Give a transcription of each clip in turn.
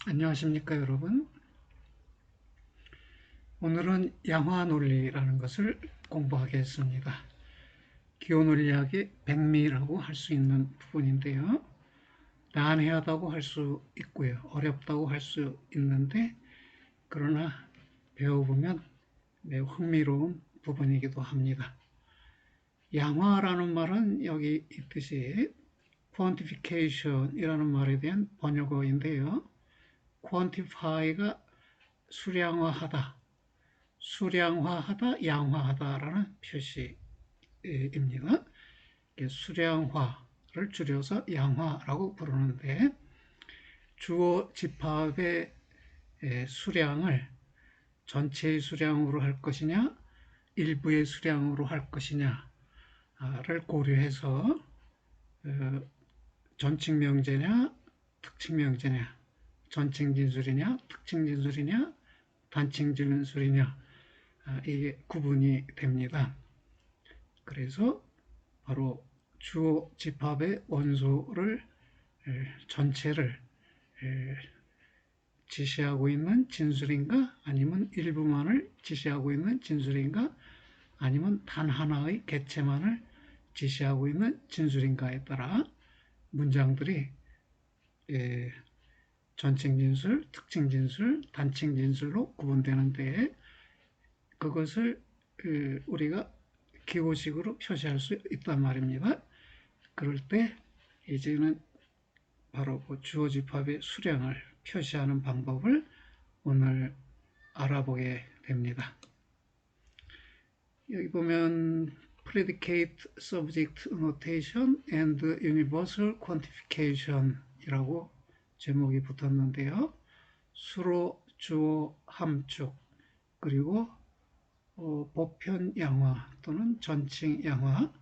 안녕하십니까 여러분. 오늘은 양화 논리라는 것을 공부하겠습니다. 기호 논리학의 백미라고 할 수 있는 부분인데요. 난해하다고 할 수 있고요. 어렵다고 할 수 있는데 그러나 배워보면 매우 흥미로운 부분이기도 합니다. 양화라는 말은 여기 있듯이 quantification이라는 말에 대한 번역어인데요. quantify가 수량화하다, 수량화하다, 양화하다라는 표시입니다. 수량화를 줄여서 양화라고 부르는데 주어 집합의 수량을 전체의 수량으로 할 것이냐 일부의 수량으로 할 것이냐를 고려해서 전칙 명제냐 특칙 명제냐, 전칙 진술이냐 특칙 진술이냐 단칙 진술이냐, 이게 구분이 됩니다. 그래서 바로 주어 집합의 원소를 전체를 지시하고 있는 진술인가 아니면 일부만을 지시하고 있는 진술인가 아니면 단 하나의 객체만을 지시하고 있는 진술인가에 따라 문장들이 전칙 진술, 특징 진술, 단칙 진술로 구분되는데 그것을 우리가 기호식으로 표시할 수 있단 말입니다. 그럴 때 이제는 바로 그 주어 집합의 수량을 표시하는 방법을 오늘 알아보게 됩니다. 여기 보면 predicate subject notation and universal quantification 이라고 제목이 붙었는데요. 수로, 주어, 함축, 그리고 보편 양화 또는 전칭 양화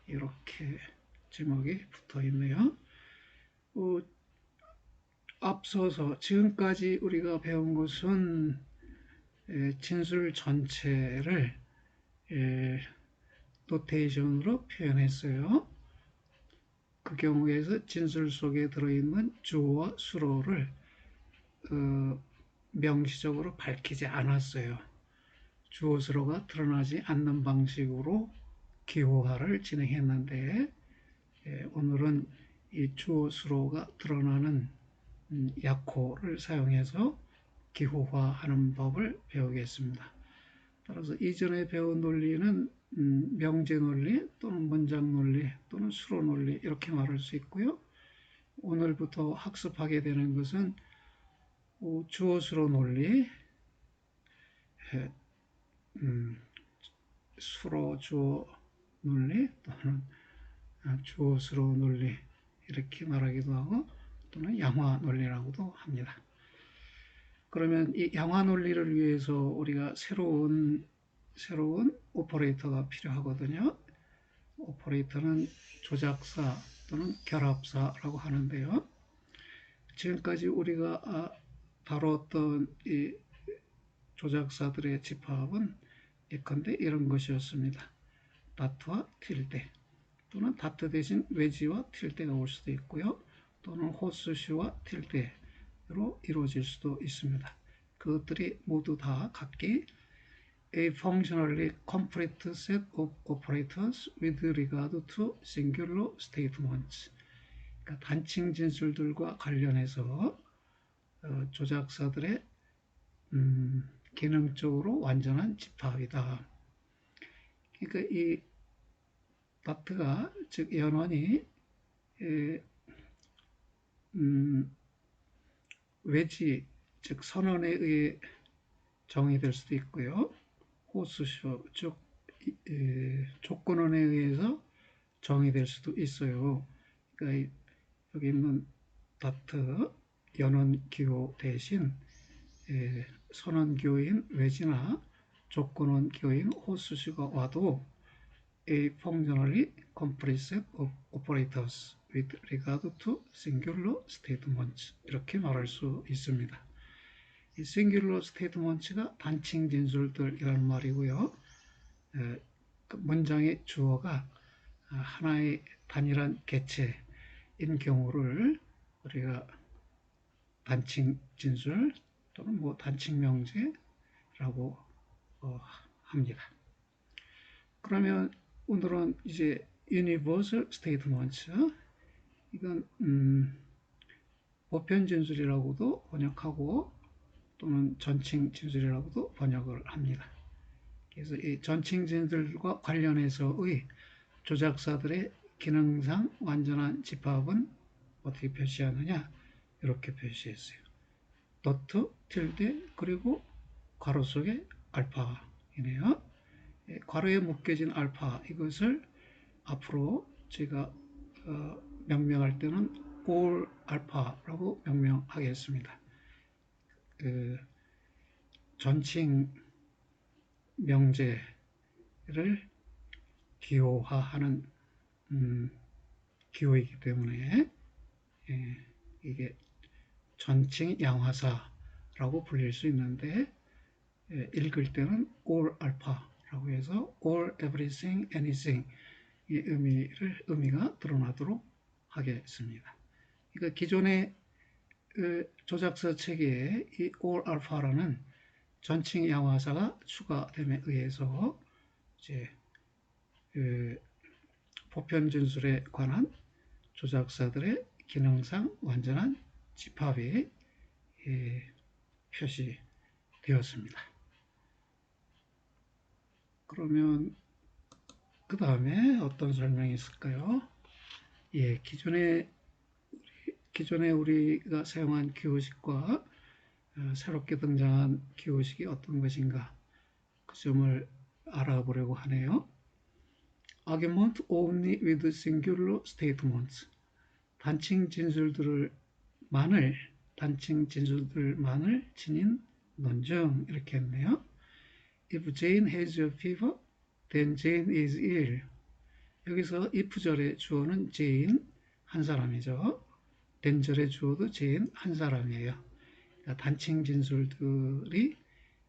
이렇게 제목이 붙어 있네요. 앞서서 지금까지 우리가 배운 것은 진술 전체를 노테이션으로 표현했어요. 그 경우에서 진술 속에 들어있는 주어와 수로를 명시적으로 밝히지 않았어요. 주어 수로가 드러나지 않는 방식으로 기호화를 진행했는데 오늘은 이 주어 수로가 드러나는 약호를 사용해서 기호화하는 법을 배우겠습니다. 따라서 이전에 배운 논리는 명제 논리 또는 문장 논리 또는 수로 논리 이렇게 말할 수 있고요. 오늘부터 학습하게 되는 것은 주어 수로 논리, 수로 주어 논리 또는 주어 수로 논리 이렇게 말하기도 하고 또는 양화 논리라고도 합니다. 그러면 이 양화 논리를 위해서 우리가 새로운 오퍼레이터가 필요하거든요. 오퍼레이터는 조작사 또는 결합사라고 하는데요. 지금까지 우리가 다뤘던 이 조작사들의 집합은 예컨대 이런 것이었습니다. 다트와 틸대 또는 다트 대신 외지와 틸대가 올 수도 있고요. 또는 호스슈와 틸대로 이루어질 수도 있습니다. 그것들이 모두 다 각기 a functionally complete set of operators with regard to singular statements. 그러니까 단칭 진술들과 관련해서 조작사들의 기능적으로 완전한 집합이다. 그러니까 이 다트가 즉 연원이 외지 즉 선언에 의해 정의될 수도 있고요. 호스쇼 즉 조건원에 의해서 정의될 수도 있어요. 그러니까 여기 있는 다트 연원 기호 대신 선언 기호인 외지나 조건원 기호인 호스쇼가 와도 a functionally complete set of operators with regard to singular statements 이렇게 말할 수 있습니다. 이 singular statements가 단칭 진술들이라는 말이고요. 그 문장의 주어가 하나의 단일한 개체인 경우를 우리가 단칭 진술 또는 뭐 단칭 명제라고 합니다. 그러면 오늘은 이제 Universal Statements, 이건 보편 진술이라고도 번역하고 또는 전칭 진술이라고도 번역을 합니다. 그래서 이 전칭 진술과 관련해서의 조작사들의 기능상 완전한 집합은 어떻게 표시하느냐, 이렇게 표시했어요. 도트, 틸데, 그리고 괄호 속에 알파이네요. 괄호에 묶여진 알파, 이것을 앞으로 제가 명명할 때는 all 알파라고 명명하겠습니다. 전칭 명제를 기호화하는 기호이기 때문에 이게 전칭 양화사라고 불릴 수 있는데, 읽을 때는 all alpha라고 해서 all everything anything 이 의미가 드러나도록 하겠습니다. 그러니까 기존의 조작서 체계에 이 all alpha라는 전칭 양화사가 추가됨에 의해서 이제 보편 진술에 관한 조작사들의 기능상 완전한 집합이 표시되었습니다. 그러면 그 다음에 어떤 설명이 있을까요? 기존에 우리가 사용한 기호식과 새롭게 등장한 기호식이 어떤 것인가, 그 점을 알아보려고 하네요. Argument only with singular statements. 단칭 진술들만을 지닌 논증, 이렇게 했네요. If Jane has a fever, then Jane is ill. 여기서 if절의 주어는 Jane 한 사람이죠. then절의 주어도 Jane 한 사람이에요. 그러니까 단칭 진술들이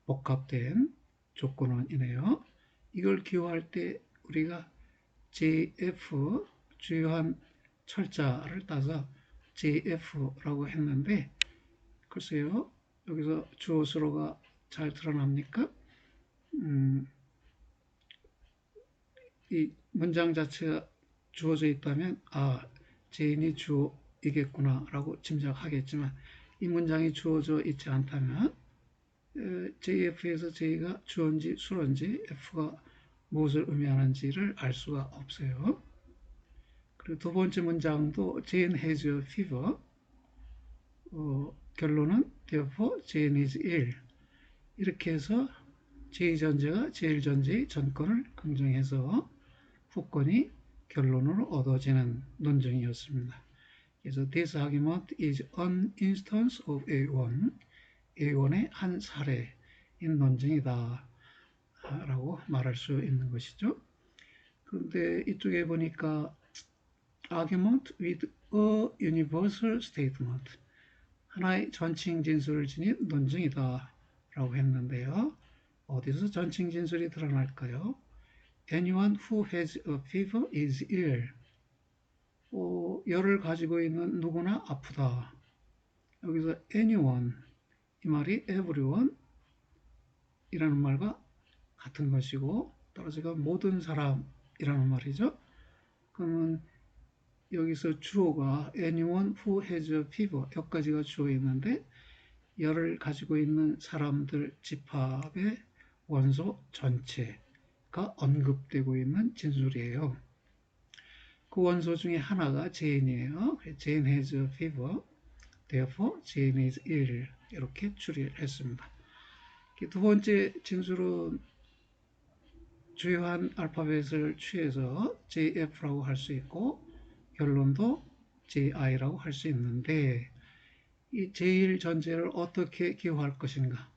복합된 조건원이네요. 이걸 기호할 때 우리가 JF, 주요한 철자를 따서 JF라고 했는데, 글쎄요, 여기서 주어 수로가 잘 드러납니까? 이 문장 자체가 주어져 있다면 제인이 주어이겠구나 라고 짐작하겠지만, 이 문장이 주어져 있지 않다면 JF에서 J가 주어인지 수어인지 F가 무엇을 의미하는지를 알 수가 없어요. 그리고 두 번째 문장도 Jane has a fever, 결론은 therefore Jane is ill. 이렇게 해서 제2전제가 제1전제의 전권을 긍정해서 후권이 결론으로 얻어지는 논증이었습니다. 그래서 this argument is an instance of A1, A1의 한 사례인 논증이다 라고 말할 수 있는 것이죠. 그런데 이쪽에 보니까 argument with a universal statement, 하나의 전칭 진술을 지닌 논증이다 라고 했는데요. 어디서 전칭 진술이 드러날까요? Anyone who has a fever is ill. 열을 가지고 있는 누구나 아프다. 여기서 anyone, 이 말이 everyone 이라는 말과 같은 것이고, 따라서 모든 사람이라는 말이죠. 그러면 여기서 주어가 anyone who has a fever, 여기까지가 주어있는데, 열을 가지고 있는 사람들 집합의 원소 전체가 언급되고 있는 진술이에요. 그 원소 중에 하나가 Jane이에요. Jane has a fever, therefore Jane is ill. 이렇게 추리를 했습니다. 두 번째 진술은 주요한 알파벳을 취해서 JF라고 할 수 있고, 결론도 JI라고 할 수 있는데, 이 제1 전제를 어떻게 기호할 것인가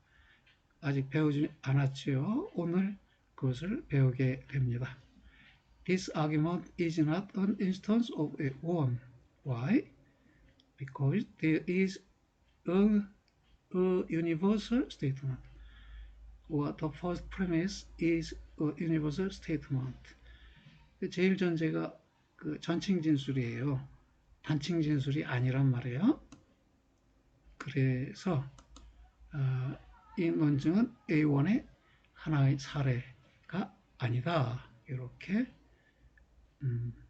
아직 배우지 않았지요. 오늘 그것을 배우게 됩니다. This argument is not an instance of A1. Why? Because there is a universal statement. or the first premise is a universal statement. 제1 전제가 그 전칭 진술이에요. 단칭 진술이 아니란 말이에요. 그래서 이 논증은 A1의 하나의 사례가 아니다. 이렇게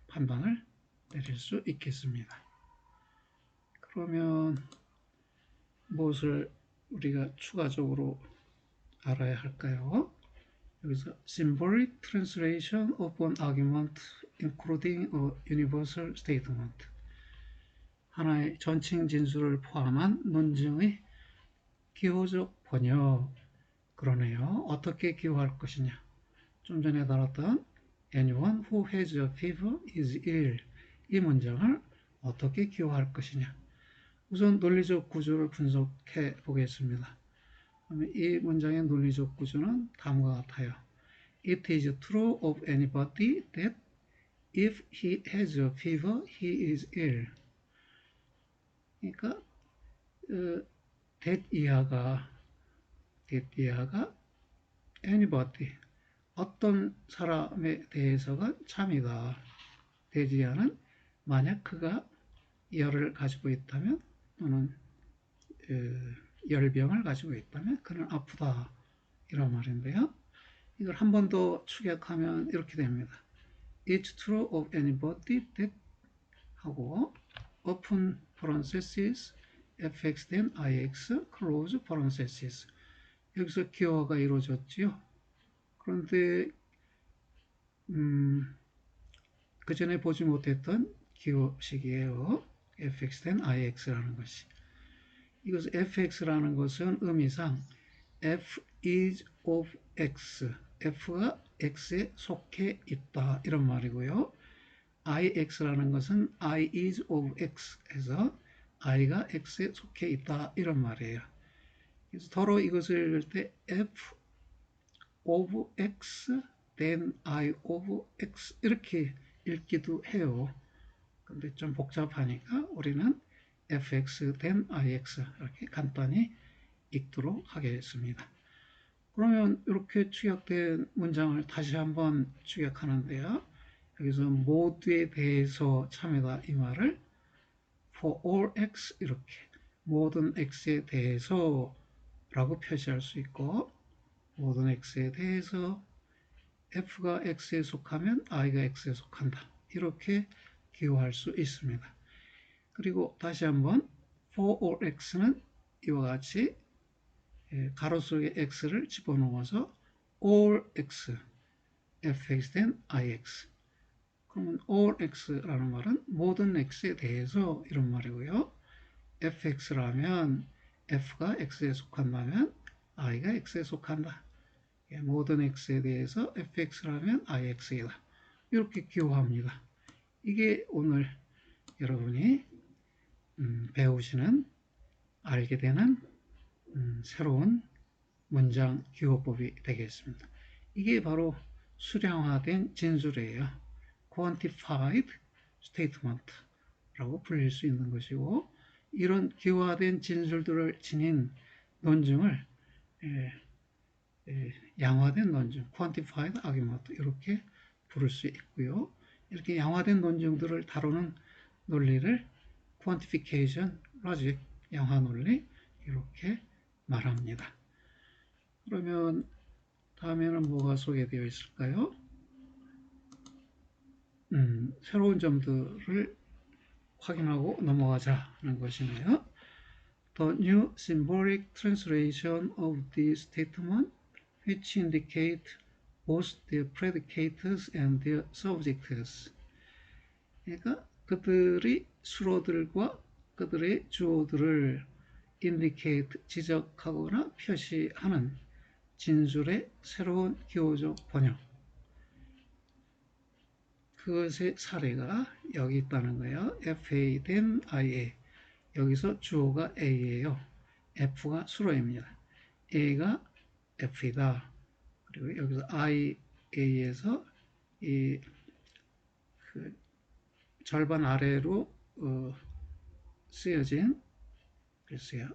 판단을 내릴 수 있겠습니다. 그러면 무엇을 우리가 추가적으로 알아야 할까요? 여기서 symbolic translation of an argument including a universal statement. 하나의 전칭 진술을 포함한 논증의 기호적 번역. 그러네요. 어떻게 기호할 것이냐. 좀 전에 다뤘던 anyone who has a fever is ill. 이 문장을 어떻게 기호할 것이냐. 우선 논리적 구조를 분석해 보겠습니다. 이 문장의 논리적 구조는 다음과 같아요. It is true of anybody that if he has a fever, he is ill. 그러니까 that 이하가 anybody 어떤 사람에 대해서가 참이다. that 이하는 만약 그가 열을 가지고 있다면 또는 열병을 가지고 있다면 그는 아프다. 이런 말인데요. 이걸 한 번 더 축약하면 이렇게 됩니다. It's true of anybody that 하고 open parenthesis fx then ix close parenthesis 여기서 기호가 이루어졌지요. 그런데 그 전에 보지 못했던 기호식이에요. fx then ix라는 것이. 이것은 fx라는 것은 의미상 f is of x, f가 x에 속해 있다 이런 말이고요. ix라는 것은 I is of x 해서 i가 x에 속해 있다 이런 말이에요. 그래서 더러 이것을 읽을 때 f of x then I of x 이렇게 읽기도 해요. 근데 좀 복잡하니까 우리는 fx then ix 이렇게 간단히 읽도록 하겠습니다. 그러면 이렇게 축약된 문장을 다시 한번 축약하는데요. 여기서 모두에 대해서 참여다 이 말을 for all x 이렇게 모든 x에 대해서 라고 표시할 수 있고 모든 x에 대해서 f가 x에 속하면 i가 x에 속한다. 이렇게 기호할 수 있습니다. 그리고 다시 한번 for all x는 이와 같이 가로 속에 x를 집어넣어서 all x fx then ix 그러면 all x라는 말은 모든 x에 대해서 이런 말이고요. fx라면 f가 x에 속한다면 i가 x에 속한다. 모든 x에 대해서 fx라면 ix이다. 이렇게 기호합니다. 이게 오늘 여러분이 배우시는 알게 되는 새로운 문장 기호법이 되겠습니다. 이게 바로 수량화된 진술이에요. quantified statement라고 불릴 수 있는 것이고 이런 기호화된 진술들을 지닌 논증을 양화된 논증, quantified argument 이렇게 부를 수 있고요. 이렇게 양화된 논증들을 다루는 논리를 quantification logic, 양화 논리 이렇게 말합니다. 그러면 다음에는 뭐가 소개되어 있을까요? 새로운 점들을 확인하고 넘어가자 하는 것이네요. The new symbolic translation of the statement which indicate both the predicates and the subjects. 그러니까 그들이 수로들과 그들의 주어들을 indicate, 지적하거나 표시하는 진술의 새로운 기호적 번역. 그것의 사례가 여기 있다는 거예요. fa then ia. 여기서 주어가 a예요. f가 수로입니다. a가 f이다. 그리고 여기서 ia에서 이 절반 아래로 쓰여진 글쎄요.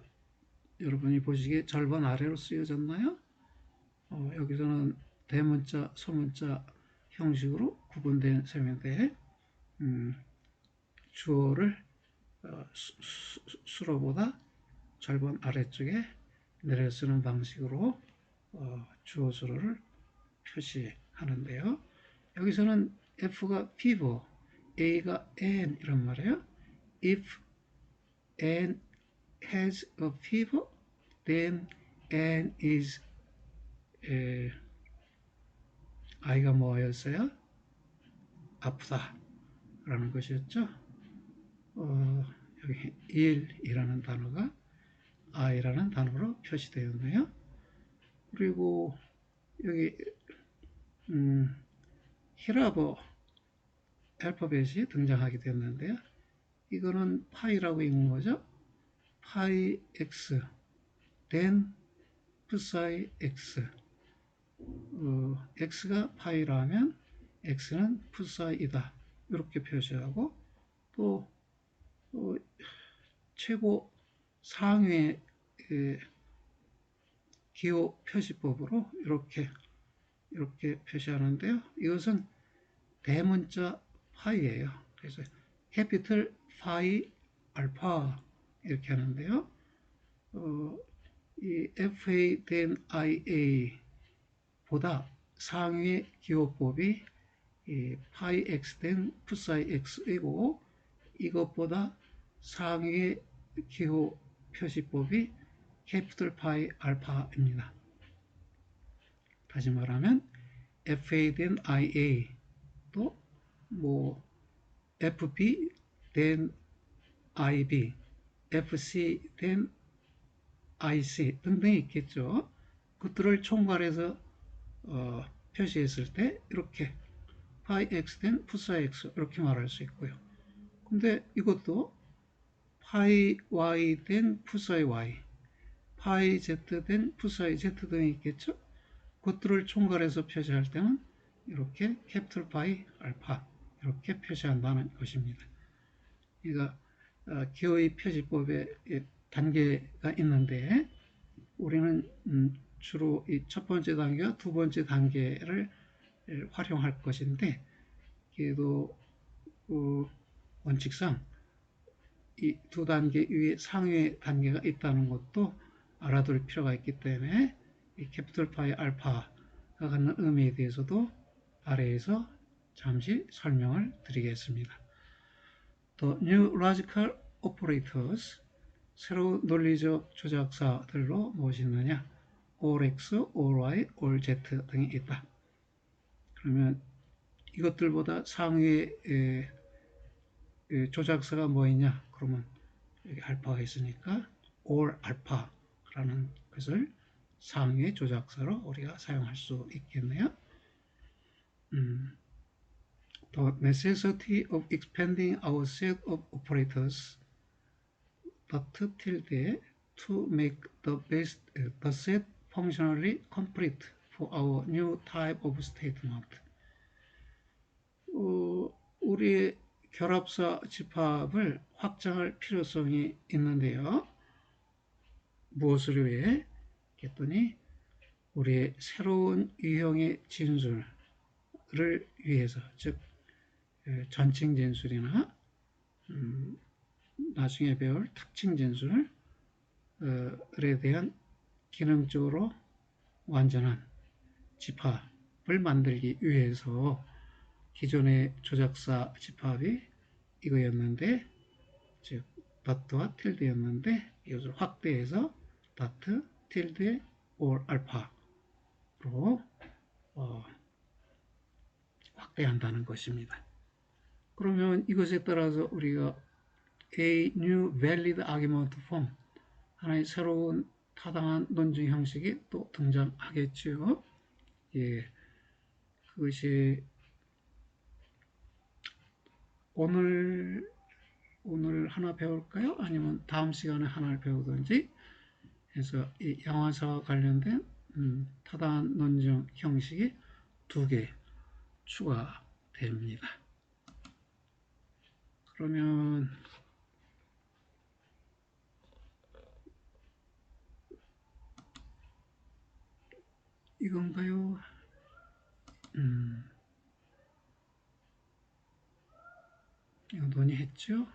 여러분이 보시기에 절반 아래로 쓰여졌나요? 여기서는 대문자, 소문자 형식으로 구분된 셈인데 주어를 수로보다 절반 아래쪽에 내려 쓰는 방식으로 주어수로를 표시하는데요. 여기서는 F가 fever, A가 an 이란 말이에요. If an has a fever, then an is 아이가 뭐였어요? 아프다 라는 것이었죠. 여기 ill이라는 단어가 I라는 단어로 표시되어 있네요. 그리고 여기 히라보 알파벳이 등장하게 됐는데요. 이거는 파이라고 읽는 거죠. 파이 x, then psi x. x가 파이라면 x는 psi이다. 이렇게 표시하고 또 최고 상위의 기호 표시법으로 이렇게 표시하는데요. 이것은 대문자 파이예요. 그래서 캐피털 파이 알파 이렇게 하는데요. 이 FA 된 IA 보다 상위의 기호법이 이 파이 X 된 psi X이고 이것보다 상위의 기호 표시법이 캐피털 파이 알파입니다. 다시 말하면 FA 된 IA 또 뭐 FB 된 IB, FC 된 IC 등등이 있겠죠. 그들을 총괄해서 표시했을 때 이렇게 파이 X 된 psi X 이렇게 말할 수 있고요. 근데 이것도 파이 Y 된 psi Y, 파이 Z 된 psi Z 등이 있겠죠. 그들을 총괄해서 표시할 때는 이렇게 캐피털 파이 알파 이렇게 표시한다는 것입니다. 그러니까 기호의 표시법에 단계가 있는데 우리는 주로 이 첫 번째 단계와 두 번째 단계를 활용할 것인데 그래도 원칙상 이 두 단계 위에 상위 단계가 있다는 것도 알아둘 필요가 있기 때문에 이 캐피털 파이 알파가 갖는 의미에 대해서도 아래에서 잠시 설명을 드리겠습니다. The new logical operators, 새로운 논리적 조작사들로 무엇이 있느냐? all x, all y, all z 등이 있다. 그러면 이것들보다 상위의 조작사가 뭐 있냐? 그러면 여기 알파가 있으니까 all alpha라는 것을 상위의 조작사로 우리가 사용할 수 있겠네요. The necessity of expanding our set of operators but tilde to make the set functionally complete for our new type of statement. 우리의 결합사 집합을 확장할 필요성이 있는데요. 무엇을 위해? 했더니 우리의 새로운 유형의 진술을 위해서, 즉 전칭 진술이나 나중에 배울 특징 진술에 대한 기능적으로 완전한 집합을 만들기 위해서 기존의 조작사 집합이 이거였는데, 즉 더트와 틸드였는데 이것을 확대해서 더트, 틸드, or 알파로 확대한다는 것입니다. 그러면 이것에 따라서 우리가 A new valid argument form, 하나의 새로운 타당한 논증 형식이 또 등장하겠죠. 예, 그것이 오늘 하나 배울까요? 아니면 다음 시간에 하나를 배우든지 해서 이 양화사와 관련된 타당한 논증 형식이 2개 추가됩니다. 그러면 이건가요? 이거 논의했죠?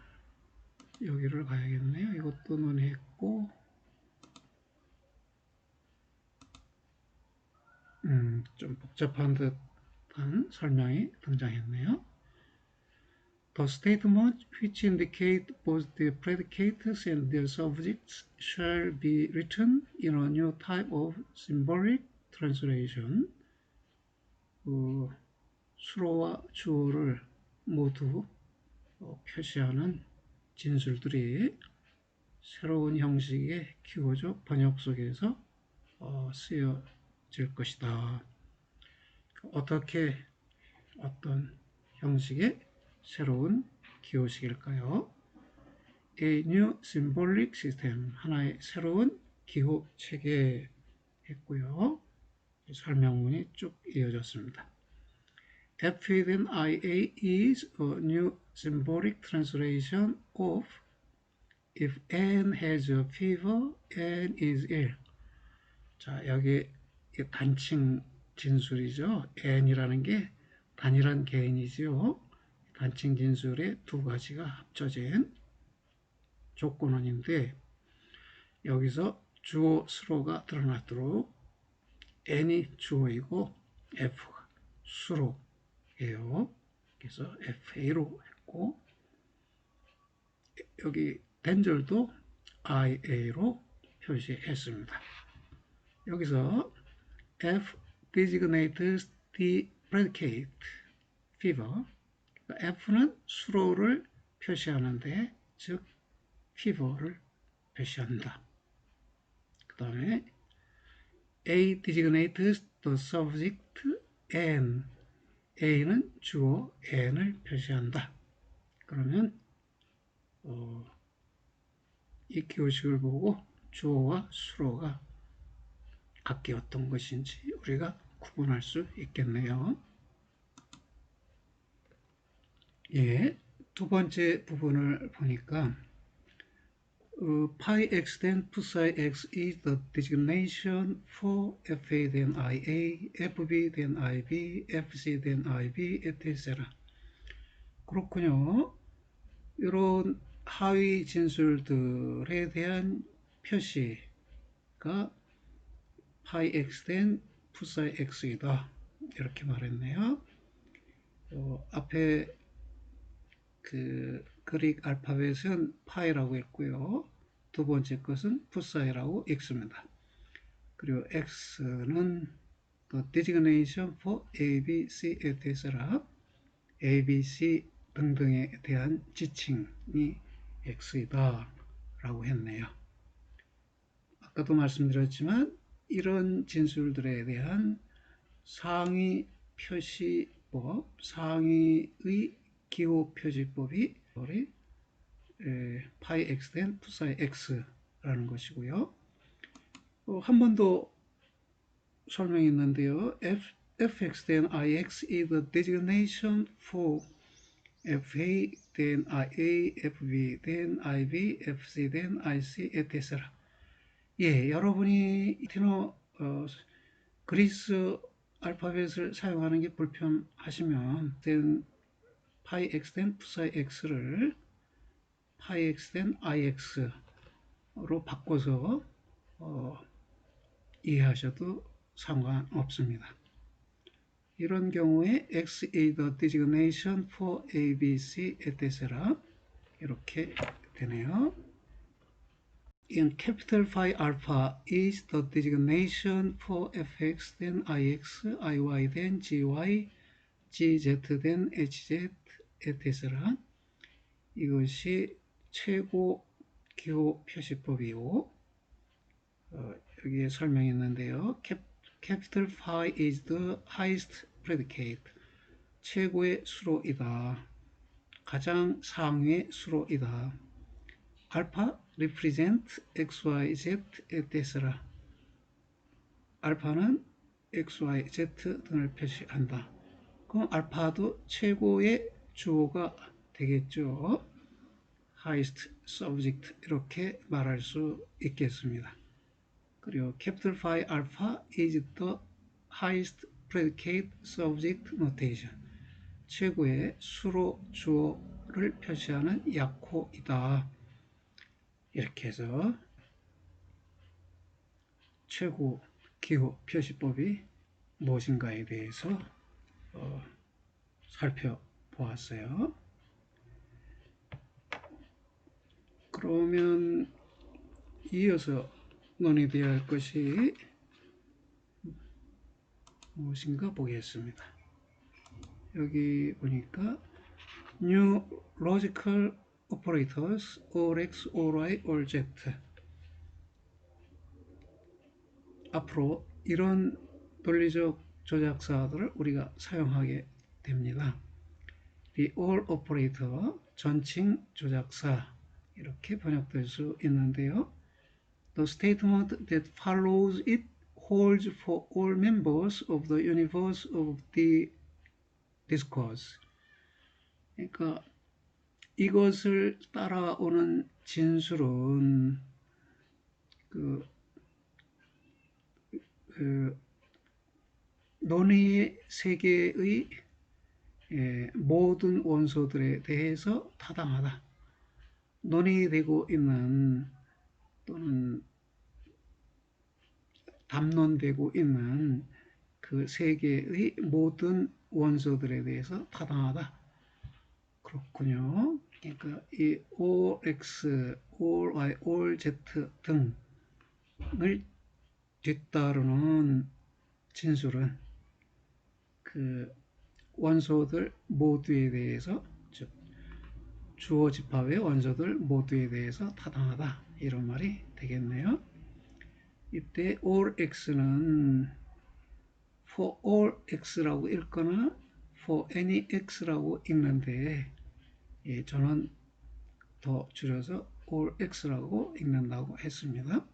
여기를 가야겠네요. 이것도 논의했고 복잡한 듯한 설명이 등장했네요. The statements which indicate both the predicates and their subjects shall be written in a new type of symbolic translation. 수로와 주어를 모두 표시하는 진술들이 새로운 형식의 기호적 번역 속에서 쓰여질 것이다. 어떻게 어떤 형식의 새로운 기호식일까요? A new symbolic system, 하나의 새로운 기호 체계 했고요. 설명문이 쭉 이어졌습니다. F within IA is a new symbolic translation of if N has a fever, N is ill. 자, 여기 단칭 진술이죠. N이라는 게 단일한 개인이지요. 단칭 진술의 두 가지가 합쳐진 조건원인데 여기서 주어 수로가 드러나도록 N이 주어이고 F가 수로예요. 그래서 FA로 했고 여기 단절도 IA로 표시했습니다. 여기서 F designates the predicate fever. F는 수로를 표시하는데 즉 fever를 표시한다. 그 다음에 A designates the subject N. A는 주어 N을 표시한다. 그러면 이 기호식을 보고 주어와 수로가 각기 어떤 것인지 우리가 구분할 수 있겠네요. 예, 두 번째 부분을 보니까 pi x then psi x is the designation for fa then ia, fb then ib, fc then ib, etc. 그렇군요. 이런 하위 진술들에 대한 표시가 pi x then psi x이다. 이렇게 말했네요. 앞에 그 그릭 알파벳은 파이라고 했고요. 두 번째 것은 psi라고 읽습니다. 그리고 x는 the designation for a, b, c, etc. a, b, c 등등에 대한 지칭이 x이다 라고 했네요. 아까도 말씀드렸지만 이런 진술들에 대한 상위 표시법, 상위의 기호 표시법이 파이 x 된 psi x라는 것이고요. 한 번 더 설명이 있는데요. fx then ix is the designation for fa then ia, fb then ib, fc then ic, etc. 예, 여러분이 그리스 알파벳을 사용하는 게 불편하시면 then 파이 x then psi x를 파이 x then ix로 바꿔서 이해하셔도 상관없습니다. 이런 경우에 x is the designation for a, b, c, etc. 이렇게 되네요. In capital phi alpha is the designation for fx then ix, iy then gy, gz then hz, etc. 이것이 최고 기호 표시법이고 여기에 설명이 있는데요. Capital Phi is the highest predicate. 최고의 수로이다. 가장 상위의 수로이다. 알파 represent x, y, z, etc. 알파는 x, y, z 등을 표시한다. 그럼 알파도 최고의 주어가 되겠죠. highest subject 이렇게 말할 수 있겠습니다. 그리고 capital Phi alpha is the highest predicate subject notation. 최고의 수로 주어를 표시하는 약호이다. 이렇게 해서 최고 기호 표시법이 무엇인가에 대해서 살펴보았어요. 그러면 이어서 논의되어야 할 것이 무엇인가 보겠습니다. 여기 보니까 New Logical Operators all X, all Y, all Z. 앞으로 이런 논리적 조작사들을 우리가 사용하게 됩니다. The all operator, 전칭 조작사 이렇게 번역될 수 있는데요. The statement that follows it holds for all members of the universe of the discourse. 그러니까 이것을 따라오는 진술은 논의의 세계의 모든 원소들에 대해서 타당하다. 논의되고 있는 또는 담론되고 있는 그 세계의 모든 원소들에 대해서 타당하다. 그렇군요. 그러니까 이 OX, OY, OZ 등을 뒤따르는 진술은 그 원소들 모두에 대해서, 즉 주어 집합의 원소들 모두에 대해서 타당하다. 이런 말이 되겠네요. 이때 all x는 for all x라고 읽거나 for any x라고 읽는데 저는 더 줄여서 all x라고 읽는다고 했습니다.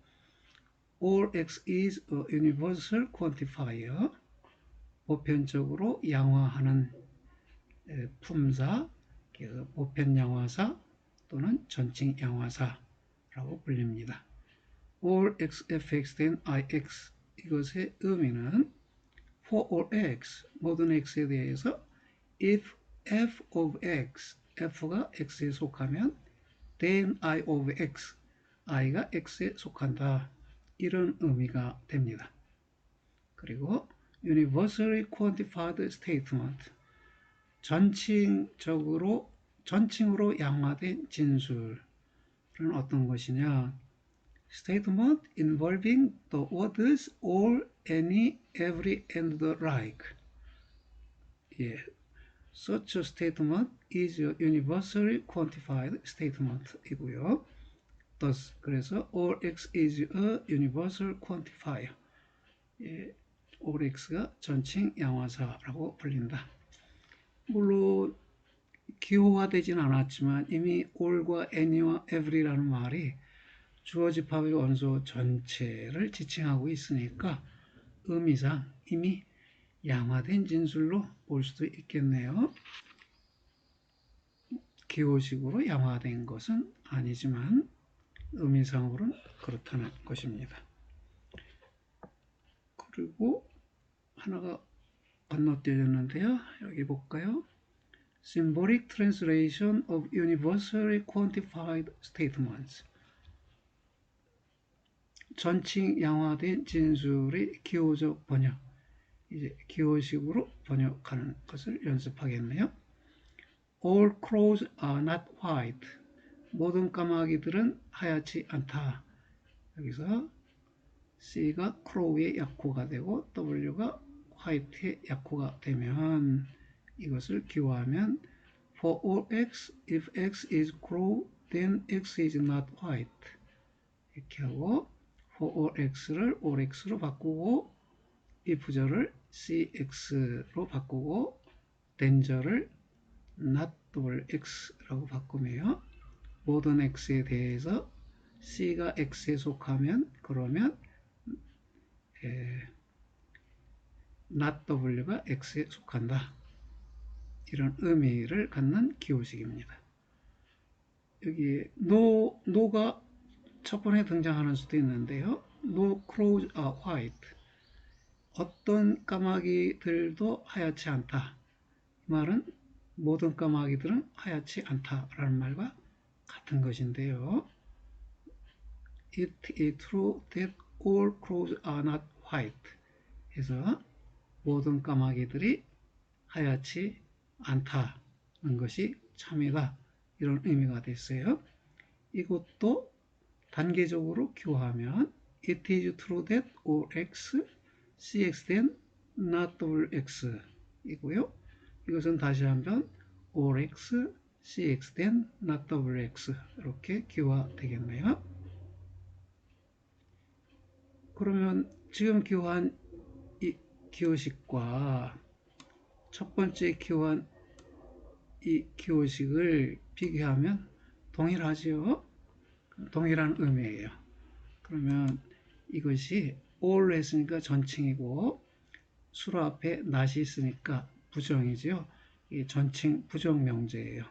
All x is a universal quantifier. 보편적으로 양화하는 품사, 보편양화사 또는 전칭 양화사라고 불립니다. All x fx ix, 이것의 의미는 for all x, 모든 x에 대해서 if f of x, f가 x에 속하면 then I of x, i가 x에 속한다. 이런 의미가 됩니다. 그리고 universally quantified statement, 전칭으로 양화된 진술은 어떤 것이냐? Statement involving the words all, any, every, and the like. Such a statement is a universally quantified statement 이고요. Thus, 그래서 all x is a universal quantifier. all x가 전칭 양화사라고 불린다. 물론 기호화되진 않았지만 이미 all과 any와 every라는 말이 주어 집합의 원소 전체를 지칭하고 있으니까 의미상 이미 양화된 진술로 볼 수도 있겠네요. 기호식으로 양화된 것은 아니지만 의미상으로는 그렇다는 것입니다. 그리고 하나가 건너뛰어졌는데요. 여기 볼까요? Symbolic translation of universally quantified statements. 전칭 양화된 진술의 기호적 번역. 이제 기호식으로 번역하는 것을 연습하겠네요. All crows are not white. 모든 까마귀들은 하얗지 않다. 여기서 C가 crow의 약호가 되고 W가 white의 약호가 되면 이것을 기호하면 For all x, if x is crow, then x is not white. 이렇게 하고 For all x를 all x로 바꾸고 if절을 cx로 바꾸고 then절을 not x라고 바꾸며 모든 x에 대해서 c가 x에 속하면 그러면 not w가 x에 속한다. 이런 의미를 갖는 기호식입니다. 여기 no가 첫 번에 등장하는 수도 있는데요. No crows are white. 어떤 까마귀들도 하얗지 않다. 이 말은 모든 까마귀들은 하얗지 않다라는 말과 같은 것인데요. It is true that all crows are not white. 해서 모든 까마귀들이 하얗지 않다는 것이 참이다. 이런 의미가 됐어요. 이것도 단계적으로 기호하면 it is true that all x, cx then not double x 이고요. 이것은 다시 한번 all x, cx then not double x 이렇게 기호되겠네요. 그러면 지금 기호한 이 기호식과 첫 번째 기호한 이 기호식을 비교하면 동일하지요. 동일한 의미예요. 그러면 이것이 all 했으니까 전칭이고 수로 앞에 not이 있으니까 부정이지요. 이 전칭 부정 명제예요.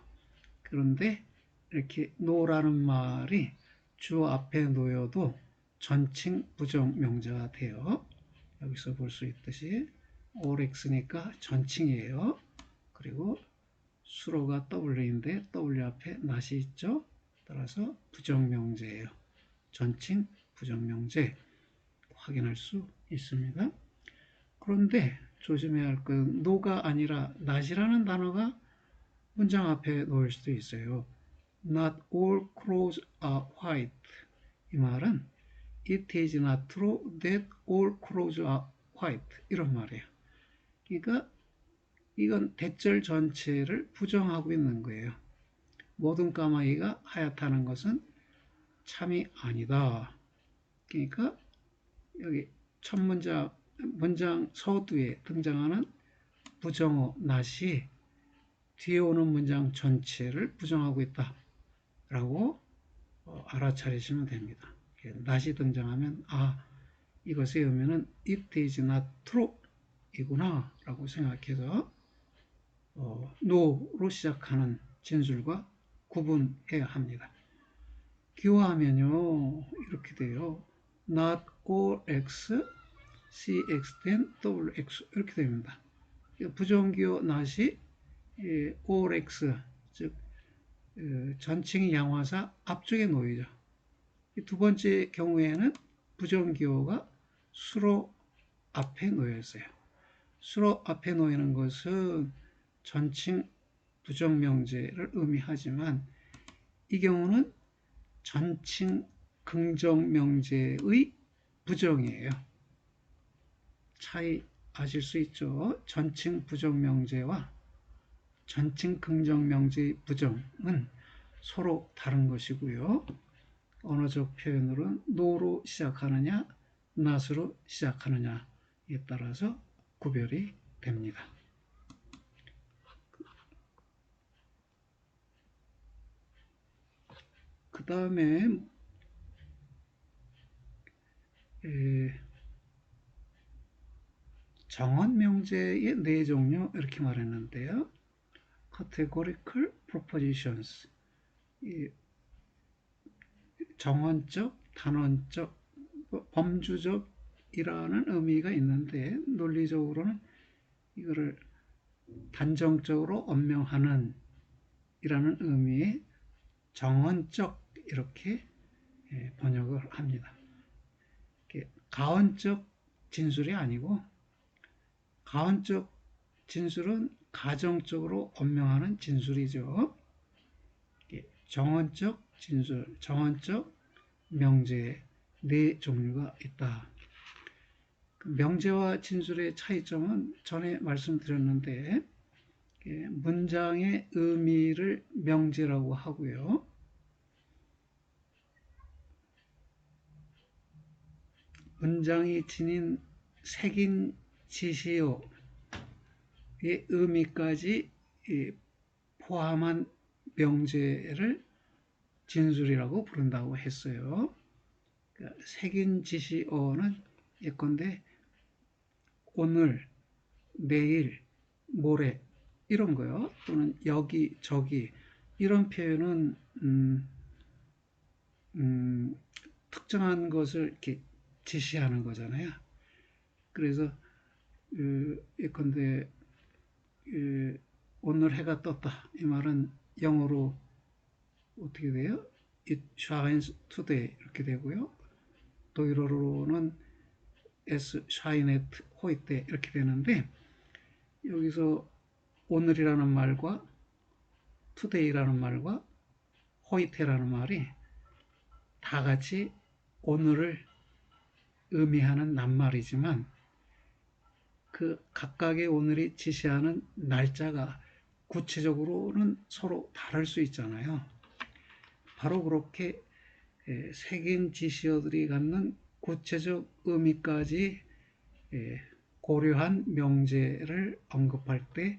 그런데 이렇게 no라는 말이 주어 앞에 놓여도 전칭 부정 명제가 돼요. 여기서 볼 수 있듯이 all x니까 전칭이에요. 그리고 수로가 W인데 W 앞에 not이 있죠. 따라서 부정명제예요. 전칭 부정명제 확인할 수 있습니다. 그런데 조심해야 할 건 no가 아니라 not이라는 단어가 문장 앞에 놓일 수도 있어요. Not all crows are white. 이 말은 It is not true that all crows are white. 이런 말이에요. 그러니까 이건 대절 전체를 부정하고 있는 거예요. 모든 까마귀가 하얗다는 것은 참이 아니다. 그러니까 여기 첫 문장 서두에 등장하는 부정어 not이 뒤에 오는 문장 전체를 부정하고 있다라고 알아차리시면 됩니다. not이 등장하면 이것의 의미는 it is not true 이구나 라고 생각해서 no로 시작하는 진술과 구분해야 합니다. 기호하면요 이렇게 돼요. not all x, cx then double x 이렇게 됩니다. 부정기호 not이 all x 즉 전칭 양화사 앞쪽에 놓이죠. 두 번째 경우에는 부정기호가 수로 앞에 놓여 있어요. 수로 앞에 놓이는 것은 전칭 부정명제를 의미하지만 이 경우는 전칭 긍정명제의 부정이에요. 차이 아실 수 있죠? 전칭 부정명제와 전칭 긍정명제의 부정은 서로 다른 것이고요. 언어적 표현으로는 no로 시작하느냐, not으로 시작하느냐에 따라서 구별이 됩니다. 그 다음에 정언명제의 네 종류 이렇게 말했는데요. categorical propositions 정언적, 단언적, 범주적이라는 의미가 있는데 논리적으로는 이거를 단정적으로 언명하는 이라는 의미의 정언적 이렇게 번역을 합니다. 가언적 진술이 아니고 가언적 진술은 가정적으로 언명하는 진술이죠. 정언적 진술, 정언적 명제 네 종류가 있다. 명제와 진술의 차이점은 전에 말씀드렸는데 문장의 의미를 명제라고 하고요. 문장이 지닌 색인 지시어의 의미까지 포함한 명제를 진술이라고 부른다고 했어요. 그러니까 색인 지시어는 예컨대 오늘, 내일, 모레 이런 거요. 또는 여기, 저기 이런 표현은 특정한 것을 이렇게 지시하는 거잖아요. 그래서 예컨대 오늘 해가 떴다. 이 말은 영어로 어떻게 돼요? It shines today 이렇게 되고요. 독일어로는 Es scheint 호이테 이렇게 되는데 여기서 오늘이라는 말과 today라는 말과 호이테라는 말이 다 같이 오늘을 의미하는 낱말이지만 그 각각의 오늘이 지시하는 날짜가 구체적으로는 서로 다를 수 있잖아요. 바로 그렇게 색인 지시어들이 갖는 구체적 의미까지 고려한 명제를 언급할 때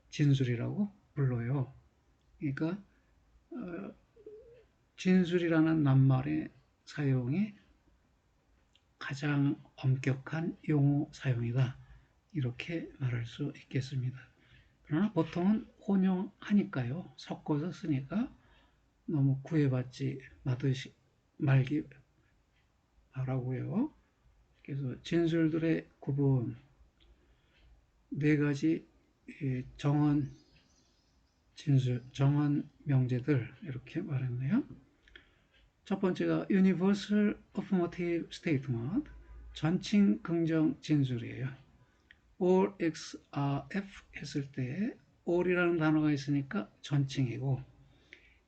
진술이라고 불러요. 그러니까 진술이라는 낱말의 사용이 가장 엄격한 용어 사용이다. 이렇게 말할 수 있겠습니다. 그러나 보통은 혼용하니까요. 섞어서 쓰니까 너무 구애받지 말기 바라고요. 그래서 진술들의 구분 네 가지 정언 진술, 정언 명제들 이렇게 말했네요. 첫 번째가 Universal Affirmative Statement, 전칭 긍정 진술이에요. All X are F 했을 때 all이라는 단어가 있으니까 전칭이고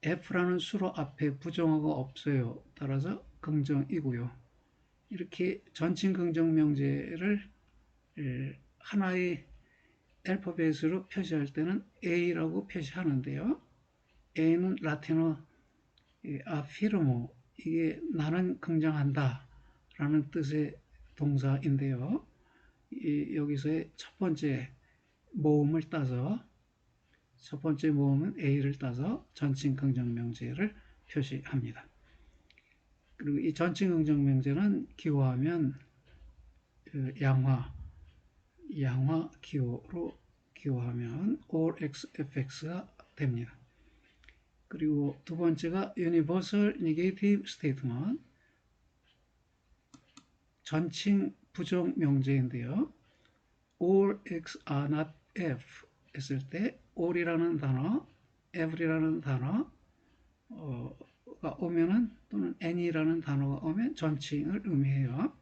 F라는 수로 앞에 부정어가 없어요. 따라서 긍정이고요. 이렇게 전칭 긍정 명제를 하나의 알파벳으로 표시할 때는 A라고 표시하는데요. A는 라틴어 affirmo, 이게 나는 긍정한다 라는 뜻의 동사인데요. 여기서의 첫 번째 모음을 따서 첫 번째 모음은 A를 따서 전칭 긍정 명제를 표시합니다. 그리고 이 전칭 긍정 명제는 기호하면 양화 기호로 기호하면 all x fx가 됩니다. 그리고 두 번째가 universal negative statement, 전칭 부정 명제인데요. all x are not f 했을 때 all이라는 단어, ever이라는 단어가 오면은 또는 any라는 단어가 오면 전칭을 의미해요.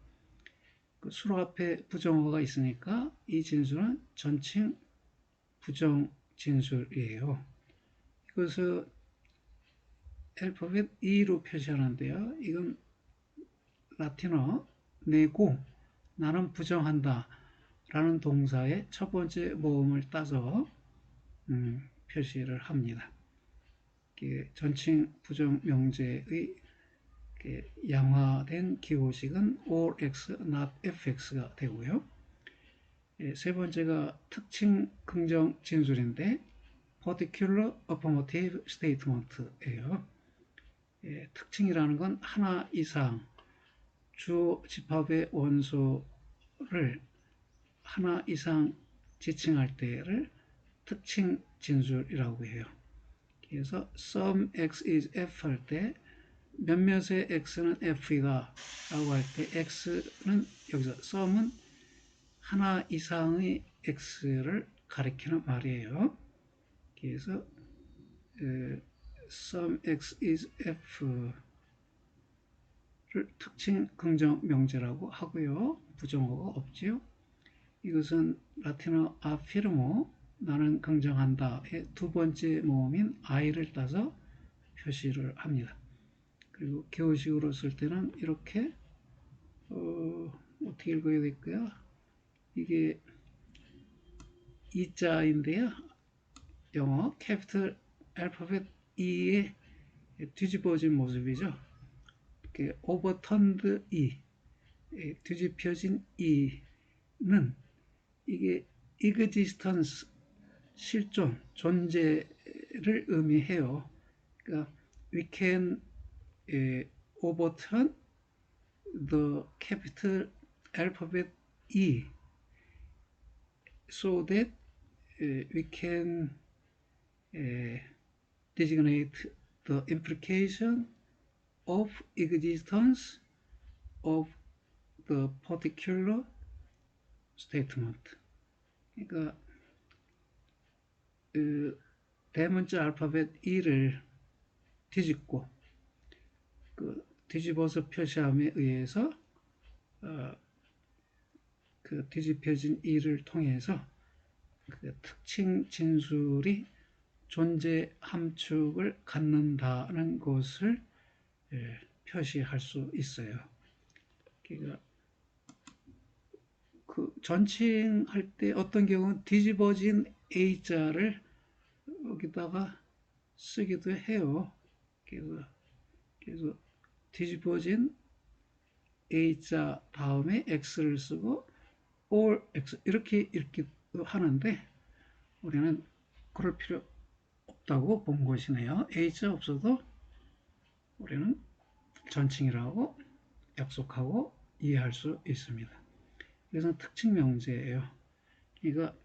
그 수로 앞에 부정어가 있으니까 이 진술은 전칭 부정 진술이에요. 이것을 알파벳 E로 표시하는데요. 이건 라틴어 내고 나는 부정한다 라는 동사의 첫 번째 모음을 따서 표시를 합니다. 전칭 부정 명제의 양화된 기호식은 all x not fx가 되고요. 세 번째가 특징 긍정 진술인데 particular affirmative statement예요. 특징이라는 건 하나 이상 주어 집합의 원소를 하나 이상 지칭할 때를 특징 진술이라고 해요. 그래서 some x is f 할 때 몇몇의 x는 f이다 라고 할 때 x는 여기서 some은 하나 이상의 x를 가리키는 말이에요. 그래서 some x is f를 특징 긍정 명제라고 하고요. 부정어가 없지요. 이것은 라틴어 affirmo, 나는 긍정한다의 두 번째 모음인 I를 따서 표시를 합니다. 그리고 기호식으로 쓸 때는 이렇게 어떻게 읽어야 될까요? 이게 E자인데요. 영어 캐피털 알파벳 E의 뒤집어진 모습이죠. 이렇게 overturned E, 뒤집혀진 E는 이게 existence, 실존, 존재를 의미해요. 그러니까 we can overturn the capital alphabet E so that we can designate the implication of existence of the particular statement. 그러니까 대문자 알파벳 E를 뒤집고 뒤집어서 표시함에 의해서 그 뒤집혀진 이를 통해서 그 특징 진술이 존재 함축을 갖는다는 것을 표시할 수 있어요. 그러니까 그 전칭할 때 어떤 경우는 뒤집어진 A자를 여기다가 쓰기도 해요. 그래서 뒤집어진 A자 다음에 X를 쓰고 all X 이렇게 읽기도 하는데 우리는 그럴 필요 없다고 본 것이네요. A자 없어도 우리는 전칭이라고 약속하고 이해할 수 있습니다. 그래서 특징 명제예요. 그러니까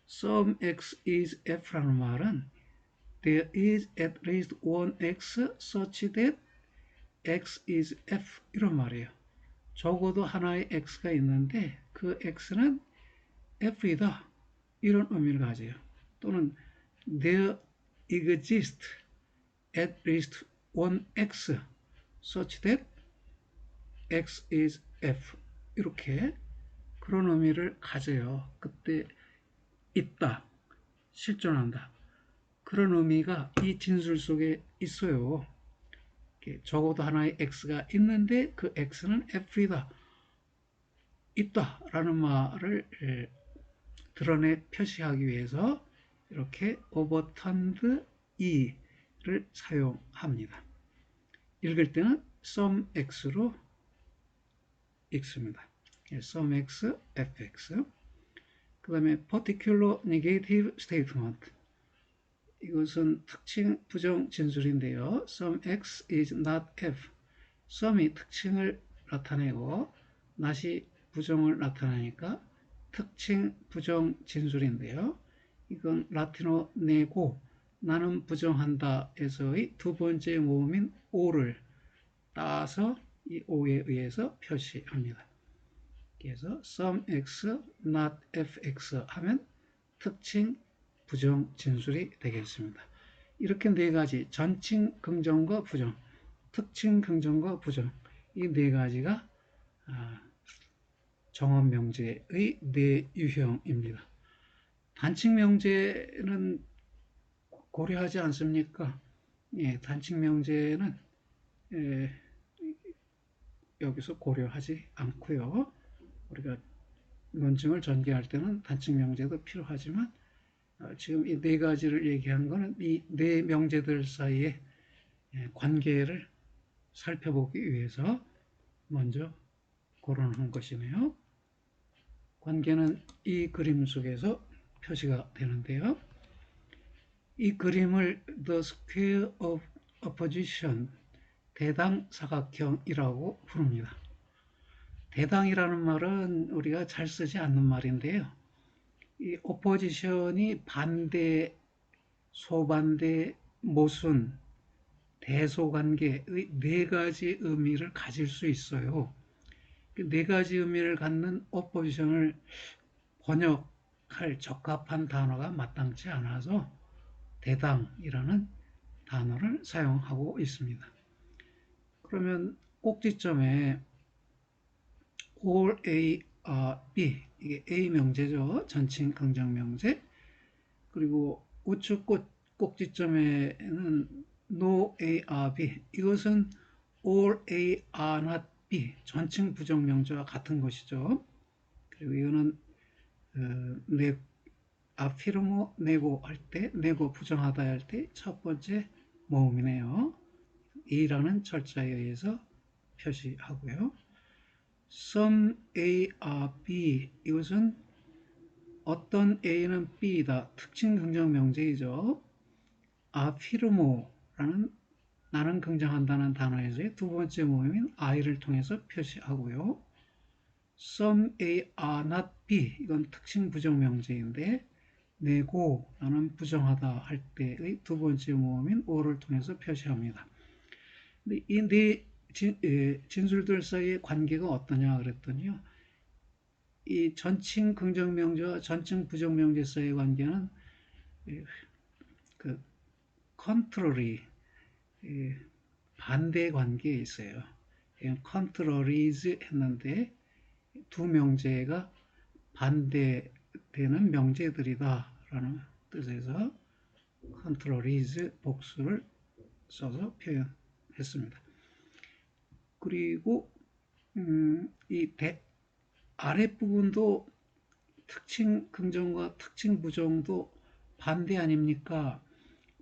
some x is f라는 말은 there is at least one x such that x is f 이런 말이에요. 적어도 하나의 x가 있는데 그 x는 f이다 이런 의미를 가져요. 또는 there exists at least one x such that x is f 이렇게 그런 의미를 가져요. 그때 있다, 실존한다. 그런 의미가 이 진술 속에 있어요. 적어도 하나의 x가 있는데 그 x는 f이다, 있다라는 말을 드러내 표시하기 위해서 이렇게 overturned e를 사용합니다. 읽을 때는 some x로 읽습니다. some x, fx. 그 다음에 particular negative statement. 이것은 특징 부정 진술인데요. some x is not f. some이 특징을 나타내고 not이 부정을 나타내니까 특징 부정 진술인데요. 이건 라틴어 내고 나는 부정한다에서의 두 번째 모음인 o를 따서 이 o에 의해서 표시합니다. 그래서 some x not fx 하면 특징 부정 진술이 되겠습니다. 이렇게 네 가지 전칭 긍정과 부정, 특징 긍정과 부정 이 네 가지가 정언 명제의 네 유형입니다. 단칭 명제는 고려하지 않습니까? 예, 단칭 명제는 여기서 고려하지 않고요. 우리가 논증을 전개할 때는 단칭 명제도 필요하지만 지금 이 네 가지를 얘기한 것은 이 네 명제들 사이의 관계를 살펴보기 위해서 먼저 거론한 것이네요. 관계는 이 그림 속에서 표시가 되는데요. 이 그림을 The Square of Opposition, 대당 사각형이라고 부릅니다. 대당이라는 말은 우리가 잘 쓰지 않는 말인데요. 이 opposition이 반대, 소반대, 모순, 대소관계의 네 가지 의미를 가질 수 있어요. 그 네 가지 의미를 갖는 opposition을 번역할 적합한 단어가 마땅치 않아서 대당이라는 단어를 사용하고 있습니다. 그러면 꼭지점에 all A are B, 이게 A 명제죠. 전칭 긍정 명제. 그리고 우측 꼭지점에는 no A are B, 이것은 all A are not B, 전칭 부정 명제와 같은 것이죠. 그리고 이거는 affirm 네고 할 때, 네고 부정하다 할 때 첫 번째 모음이네요. A라는 철자에 의해서 표시하고요. some A are B, 이것은 어떤 A는 B이다, 특징 긍정 명제이죠. affirm라는 나는 긍정한다는 단어에서의 두 번째 모음인 I를 통해서 표시하고요. some A are not B, 이건 특징 부정 명제인데 내고 나는 부정하다 할 때의 두 번째 모음인 O를 통해서 표시합니다. 근데 이 네 진술들 사이의 관계가 어떠냐 그랬더니요. 이 전칭 긍정 명제와 전칭 부정 명제 사이의 관계는 그 contrary, 반대 관계에 있어요. contraries 했는데 두 명제가 반대되는 명제들이다 라는 뜻에서 contraries 복수를 써서 표현했습니다. 그리고 이 아랫부분도 특징 긍정과 특징 부정도 반대 아닙니까?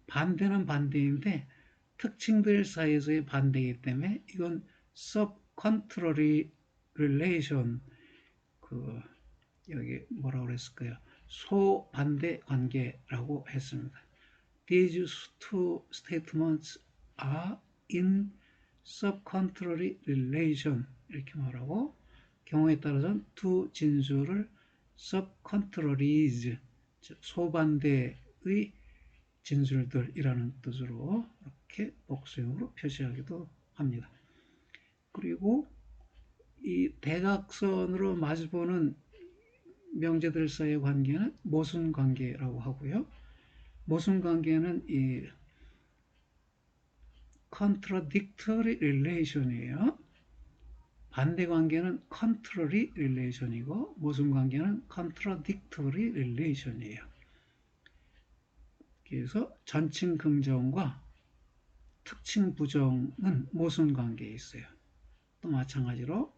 반대는 반대인데 특징들 사이에서의 반대이기 때문에 이건 sub-contrary relation, 여기 뭐라고 그랬을까요? 소반대 관계라고 했습니다. These two statements are in sub-contrary relation 이렇게 말하고, 경우에 따라서는 두 진술을 sub-contraries, 즉 소반대의 진술들이라는 뜻으로 이렇게 복수형으로 표시하기도 합니다. 그리고 이 대각선으로 마주보는 명제들 사이의 관계는 모순 관계라고 하고요. 모순 관계는 이 contradictory relation이에요. 반대 관계는 contrary relation이고 모순 관계는 contradictory relation이에요. 그래서 전칭 긍정과 특징 부정은 모순 관계에 있어요. 또 마찬가지로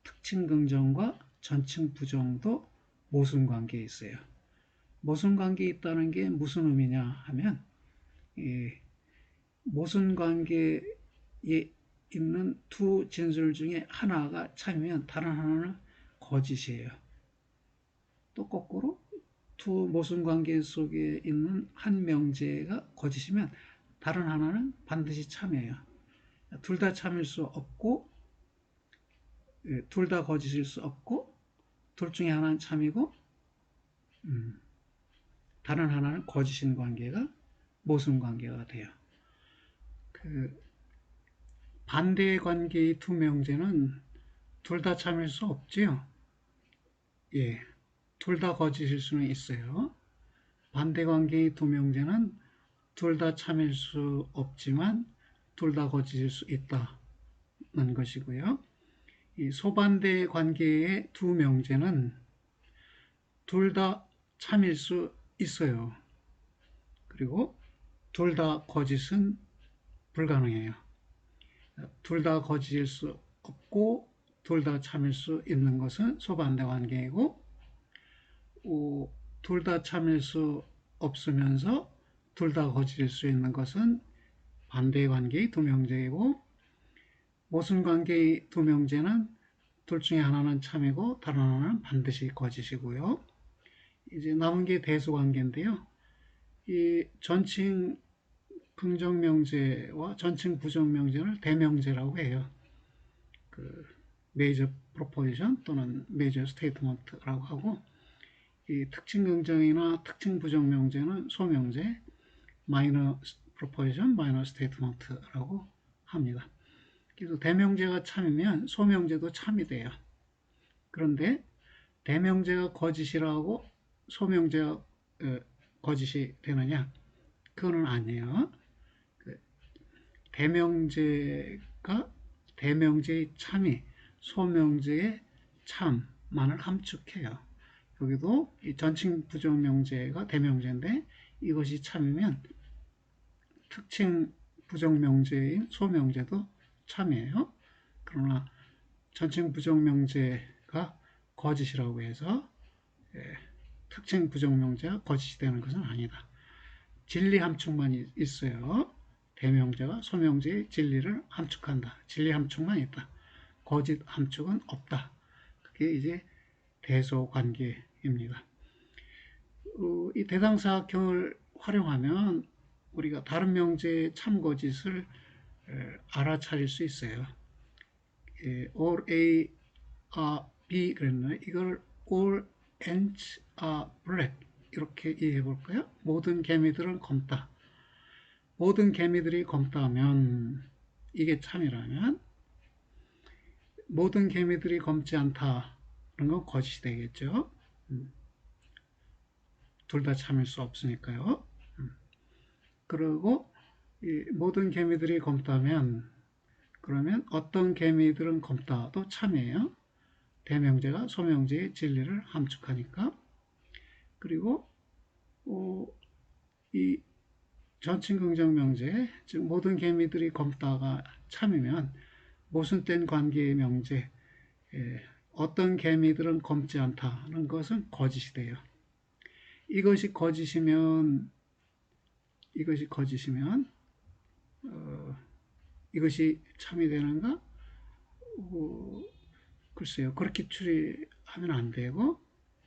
특징 긍정과 전칭 부정도 모순 관계에 있어요. 모순 관계에 있다는 게 무슨 의미냐 하면, 모순 관계에 있는 두 진술 중에 하나가 참이면 다른 하나는 거짓이에요. 또 거꾸로 두 모순 관계 속에 있는 한 명제가 거짓이면 다른 하나는 반드시 참이에요. 둘 다 참일 수 없고, 둘 다 거짓일 수 없고, 둘 중에 하나는 참이고, 다른 하나는 거짓인 관계가 모순 관계가 돼요. 반대 관계의 두 명제는 둘 다 참일 수 없지요. 예, 둘 다 거짓일 수는 있어요. 반대 관계의 두 명제는 둘 다 참일 수 없지만 둘 다 거짓일 수 있다는 것이고요. 이 소반대 관계의 두 명제는 둘 다 참일 수 있어요. 그리고 둘 다 거짓은 불가능해요. 둘 다 거짓일 수 없고 둘 다 참일 수 있는 것은 소반대 관계이고, 둘 다 참일 수 없으면서 둘 다 거짓일 수 있는 것은 반대 관계의 두 명제이고, 모순 관계의 두 명제는 둘 중에 하나는 참이고 다른 하나는 반드시 거짓이고요. 이제 남은 게 대수 관계인데요. 이 전칭 긍정 명제와 전칭 부정 명제를 대명제라고 해요. 메이저 프로포지션 또는 메이저 스테이트먼트라고 하고, 이 특징 긍정이나 특징 부정 명제는 소명제, 마이너 프로포지션, 마이너 스테이트먼트라고 합니다. 그래서 대명제가 참이면 소명제도 참이 돼요. 그런데 대명제가 거짓이라고 소명제가 거짓이 되느냐? 그거는 아니에요. 대명제가 대명제의 참이 소명제의 참만을 함축해요. 여기도 이 전칭 부정 명제가 대명제인데 이것이 참이면 특징 부정 명제인 소명제도 참이에요. 그러나 전칭 부정 명제가 거짓이라고 해서 특징 부정 명제가 거짓이 되는 것은 아니다. 진리 함축만 있어요. 대명제가 소명제의 진리를 함축한다. 진리 함축만 있다. 거짓 함축은 없다. 그게 이제 대소 관계입니다. 이 대상사각형을 활용하면 우리가 다른 명제의 참거짓을 알아차릴 수 있어요. all A are B 그랬나요? 이걸 all ants are black 이렇게 이해해 볼까요? 모든 개미들은 검다. 모든 개미들이 검다면 이게 참이라면, 모든 개미들이 검지 않다 그런 건 거짓이 되겠죠. 둘 다 참일 수 없으니까요. 그리고 모든 개미들이 검다면, 그러면 어떤 개미들은 검다도 참이에요. 대명제가 소명제의 진리를 함축하니까. 그리고 이 전칭긍정명제, 즉 모든 개미들이 검다가 참이면 모순된 관계의 명제, 어떤 개미들은 검지 않다는 것은 거짓이 돼요. 이것이 거짓이면 이것이 참이 되는가? 글쎄요. 그렇게 추리하면 안 되고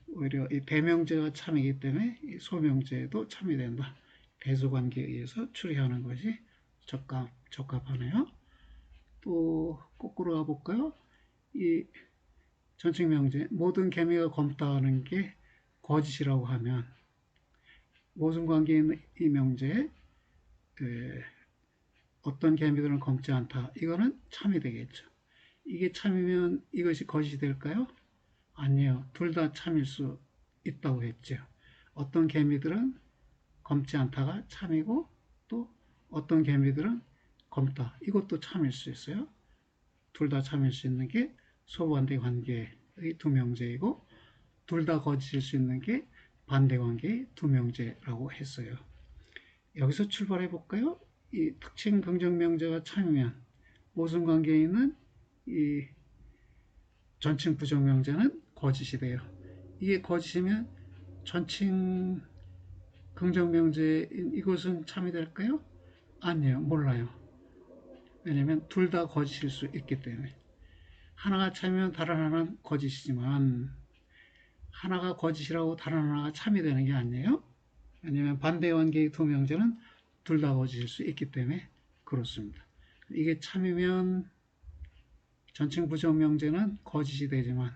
오히려 이 대명제가 참이기 때문에 이 소명제도 참이 된다. 대소관계에 의해서 추리하는 것이 적합하네요. 또 거꾸로 가볼까요? 이 전칙명제, 모든 개미가 검다하는 게 거짓이라고 하면 모순관계에 있는 이 명제, 어떤 개미들은 검지 않다. 이거는 참이 되겠죠. 이게 참이면 이것이 거짓이 될까요? 아니요. 둘 다 참일 수 있다고 했죠. 어떤 개미들은 검지 않다가 참이고 또 어떤 개미들은 검다. 이것도 참일 수 있어요. 둘 다 참일 수 있는 게 소반대 관계의 두 명제이고 둘 다 거짓일 수 있는 게 반대 관계의 두 명제라고 했어요. 여기서 출발해 볼까요? 이 특징 긍정 명제가 참이면 모순 관계에 있는 이 전칭 부정 명제는 거짓이 돼요. 이게 거짓이면 전칭 긍정 명제인 이것은 참이 될까요? 아니에요. 몰라요. 왜냐면 둘 다 거짓일 수 있기 때문에. 하나가 참이면 다른 하나는 거짓이지만 하나가 거짓이라고 다른 하나가 참이 되는 게 아니에요. 왜냐면 반대 관계의 두 명제는 둘 다 거짓일 수 있기 때문에 그렇습니다. 이게 참이면 전칭 부정 명제는 거짓이 되지만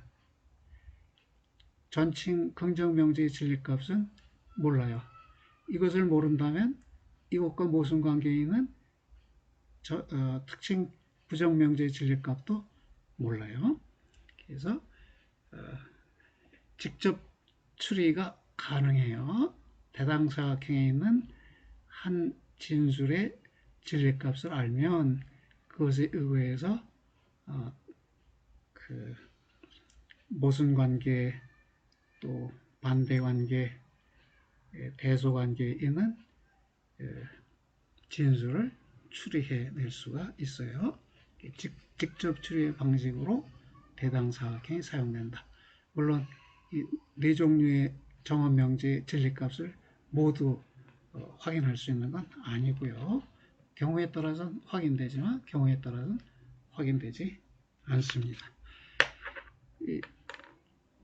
전칭 긍정 명제의 진리값은 몰라요. 이것을 모른다면 이것과 모순 관계에 있는 특징 부정 명제의 진리값도 몰라요. 그래서 직접 추리가 가능해요. 대당사각형에 있는 한 진술의 진리값을 알면 그것에 의거해서 그 모순관계 또 반대관계 대소관계에 있는 진술을 추리해낼 수가 있어요. 직접 추리의 방식으로 대당사각형이 사용된다. 물론 이 네 종류의 정언명제의 진리값을 모두 확인할 수 있는 건 아니고요. 경우에 따라서는 확인되지만 경우에 따라서는 확인되지 않습니다.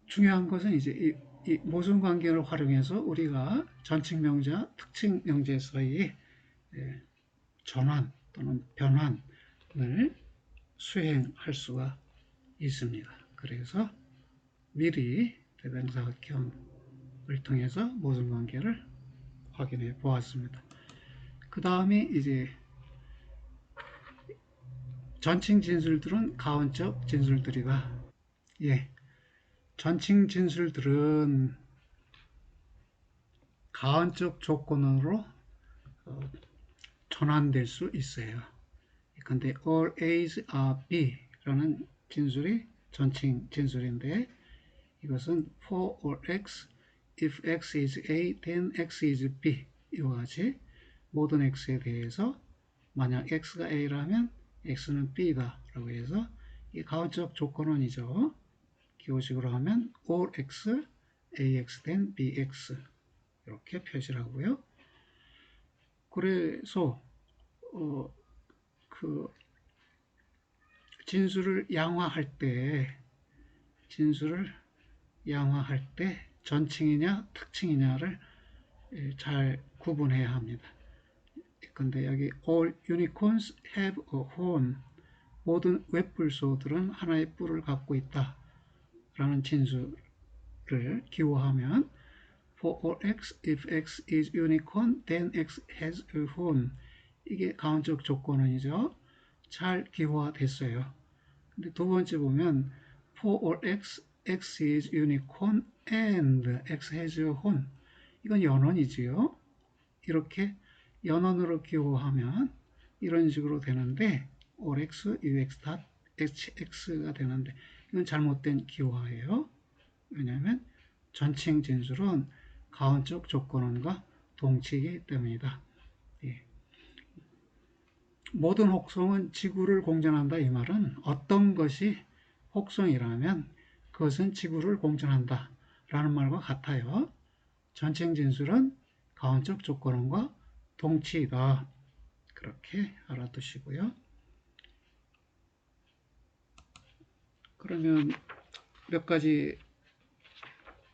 중요한 것은 이제 이 모순 관계를 활용해서 우리가 전칙 명제와 특징 명제 사이에 전환 또는 변환을 수행할 수가 있습니다. 그래서 미리 대명사각형을 통해서 모순 관계를 확인해 보았습니다. 그 다음에 이제 전칭 진술들은 가언적 진술들이다. 예, 전칭 진술들은 가언적 조건으로 전환될 수 있어요. 근데 all A's are B라는 진술이 전칭 진술인데 이것은 for all X, if X is A, then X is B 이와 같이 모든 X에 대해서 만약 X가 A라면 X는 B다 라고 해서 이 가언적 조건원이죠. 기호식으로 하면 all X, AX, then BX 이렇게 표시를 하고요. 그래서 그 진술을 양화할 때 전칭이냐 특칭이냐를 잘 구분해야 합니다. 근데 여기 all unicorns have a horn, 모든 웹불소들은 하나의 뿔을 갖고 있다 라는 진술을 기호하면 for all x, if x is unicorn, then x has a horn. 이게 가언적 조건원이죠. 잘 기호화됐어요. 근데 두 번째 보면 for all x, x is unicorn and x has a horn. 이건 연원이지요. 이렇게 연원으로 기호하면 이런 식으로 되는데 all x, ux, X가 되는데 이건 잘못된 기호화예요. 왜냐하면 전칭 진술은 가언적 조건원과 동치이기 때문이다. 예. 모든 혹성은 지구를 공전한다. 이 말은 어떤 것이 혹성이라면 그것은 지구를 공전한다 라는 말과 같아요. 전칭 진술은 가언적 조건원과 동치이다. 그렇게 알아두시고요. 그러면 몇 가지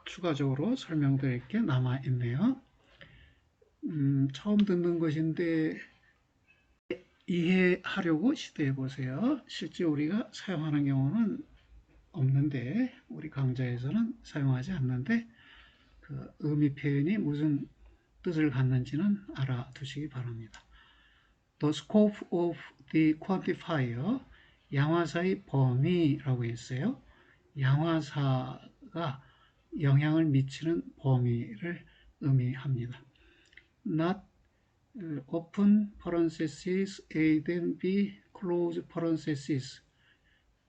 추가적으로 설명드릴 게 남아있네요. 처음 듣는 것인데 이해하려고 시도해 보세요. 실제 우리가 사용하는 경우는 없는데, 우리 강좌에서는 사용하지 않는데, 그 의미 표현이 무슨 뜻을 갖는지는 알아두시기 바랍니다. The scope of the quantifier, 양화사의 범위라고 했어요. 양화사가 영향을 미치는 범위를 의미합니다. Not open parentheses A then B close parentheses.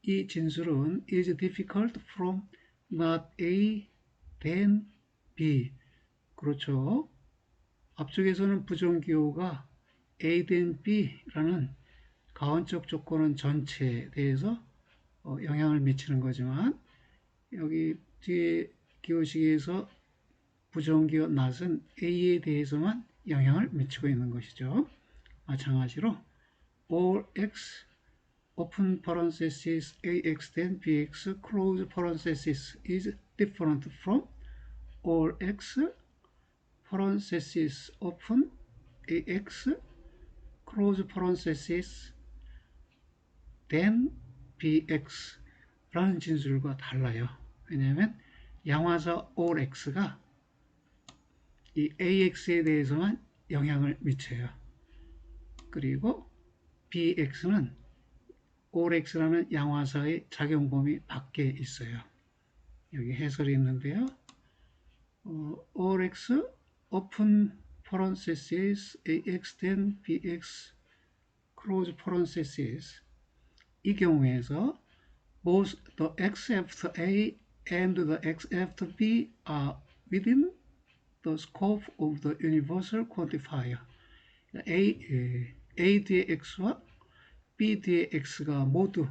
이 진술은 is difficult from not A then B. 그렇죠. 앞쪽에서는 부정기호가 A then B라는 가언적 조건은 전체에 대해서 영향을 미치는 거지만 여기 뒤에 기호식에서 부정기호 not은 A에 대해서만 영향을 미치고 있는 것이죠. 마찬가지로 all x open parenthesis ax then bx close parenthesis is different from all x parenthesis open ax close parenthesis then bx 라는 진술과 달라요. 왜냐하면 양화사 all x가 이 AX에 대해서만 영향을 미쳐요. 그리고 BX는 OX라는 양화사의 작용 범위 밖에 있어요. 여기 해설이 있는데요. OX open parenthesis AX then BX close parenthesis 이 경우에서 both the X after A and the X after B are within the scope of the universal quantifier. A 뒤에 X와 B 뒤에 X가 모두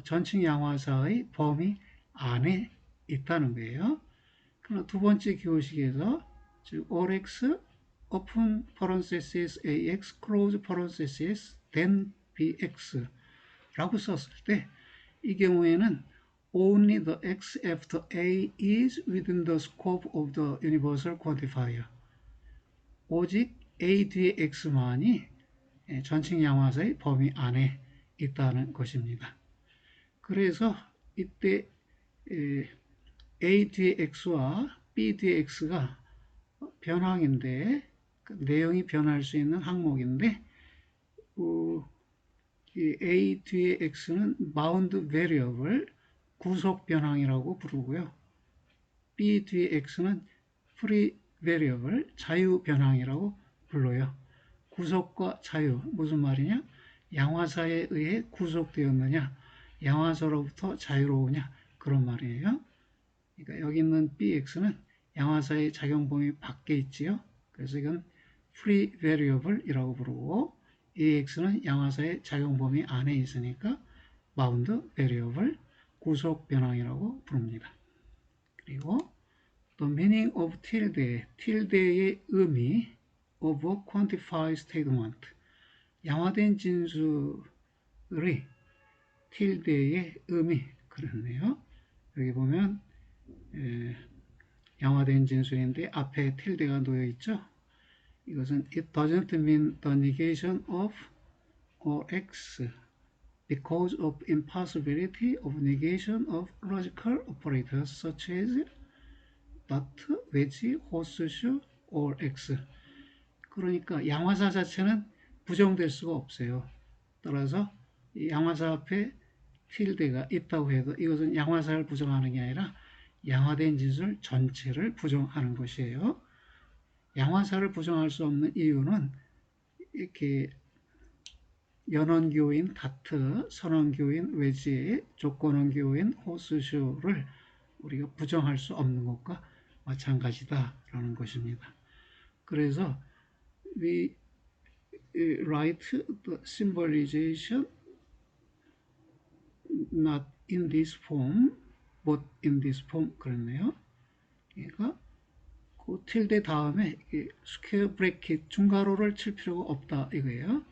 전칭 양화사의 범위 안에 있다는 거예요. 그러나 두 번째 기호식에서 즉 all x open parenthesis ax close parenthesis then bx 라고 썼을 때 이 경우에는 only the x after a is within the scope of the universal quantifier. 오직 a 뒤에 x만이 전칭 양화사의 범위 안에 있다는 것입니다. 그래서 이때 a 뒤에 x와 b 뒤에 x가 변항인데 내용이 변할 수 있는 항목인데 a 뒤에 x는 bound variable 구속 변항이라고 부르고요. b 뒤에 x는 free variable 자유 변항이라고 불러요. 구속과 자유 무슨 말이냐? 양화사에 의해 구속되었느냐? 양화사로부터 자유로우냐? 그런 말이에요. 그러니까 여기 있는 bx는 양화사의 작용 범위 밖에 있지요. 그래서 이건 free variable이라고 부르고 ax는 양화사의 작용 범위 안에 있으니까 bound variable 구속 변항이라고 부릅니다. 그리고 the meaning of tilde의 의미 of a quantified statement. 양화된 진술의 tilde의 의미 그렇네요. 여기 보면 양화된 진술인데 앞에 tilde가 놓여 있죠. 이것은 it doesn't mean the negation of or x because of impossibility of negation of logical operators such as not, wedge, horseshoe, or x. 그러니까 양화사 자체는 부정될 수가 없어요. 따라서 이 양화사 앞에 tilde가 있다고 해도 이것은 양화사를 부정하는 게 아니라 양화된 진술 전체를 부정하는 것이에요. 양화사를 부정할 수 없는 이유는 이렇게 연원교인 다트, 선원교인 외지, 조건원교인 호스쇼를 우리가 부정할 수 없는 것과 마찬가지다라는 것입니다. 그래서 we write the symbolization not in this form, but in this form 그랬네요. 그러니까 그 tilde 다음에 스퀘어 브래킷 중괄호를 칠 필요가 없다 이거예요.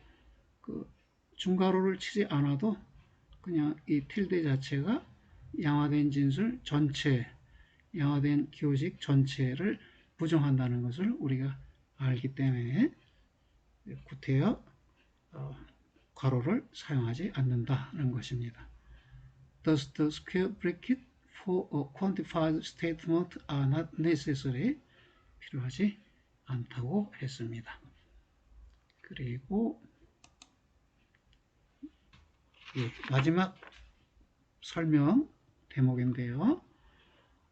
그 중괄호를 치지 않아도 그냥 이 tilde 자체가 양화된 진술 전체, 양화된 교식 전체를 부정한다는 것을 우리가 알기 때문에 구태여 괄호를 사용하지 않는다는 것입니다. Thus, the square bracket for a quantified statement are not necessary. 필요하지 않다고 했습니다. 그리고 마지막 설명 대목인데요.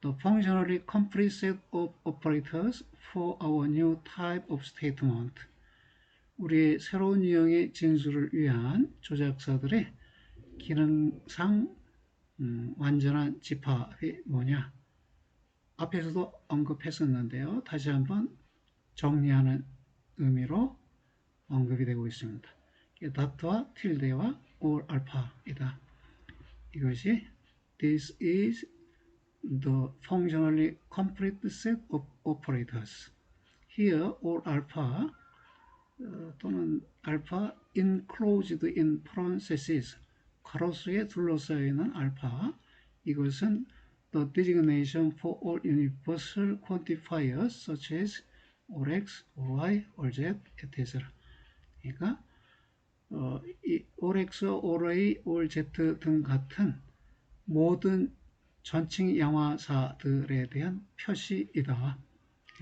The functionally complete set of operators for our new type of statement. 우리의 새로운 유형의 진술을 위한 조작사들의 기능상 완전한 집합이 뭐냐? 앞에서도 언급했었는데요. 다시 한번 정리하는 의미로 언급이 되고 있습니다. 다트와 tilde와 or alpha이다. 이것이 This is the functionally complete set of operators. Here or alpha 또는 alpha enclosed in parentheses 괄호수에 둘러싸여 있는 알파 이것은 the designation for all universal quantifiers such as or x, or y, or z, etc. 그러니까 이 or x, or y, or z 등 같은 모든 전칭 양화사들에 대한 표시이다.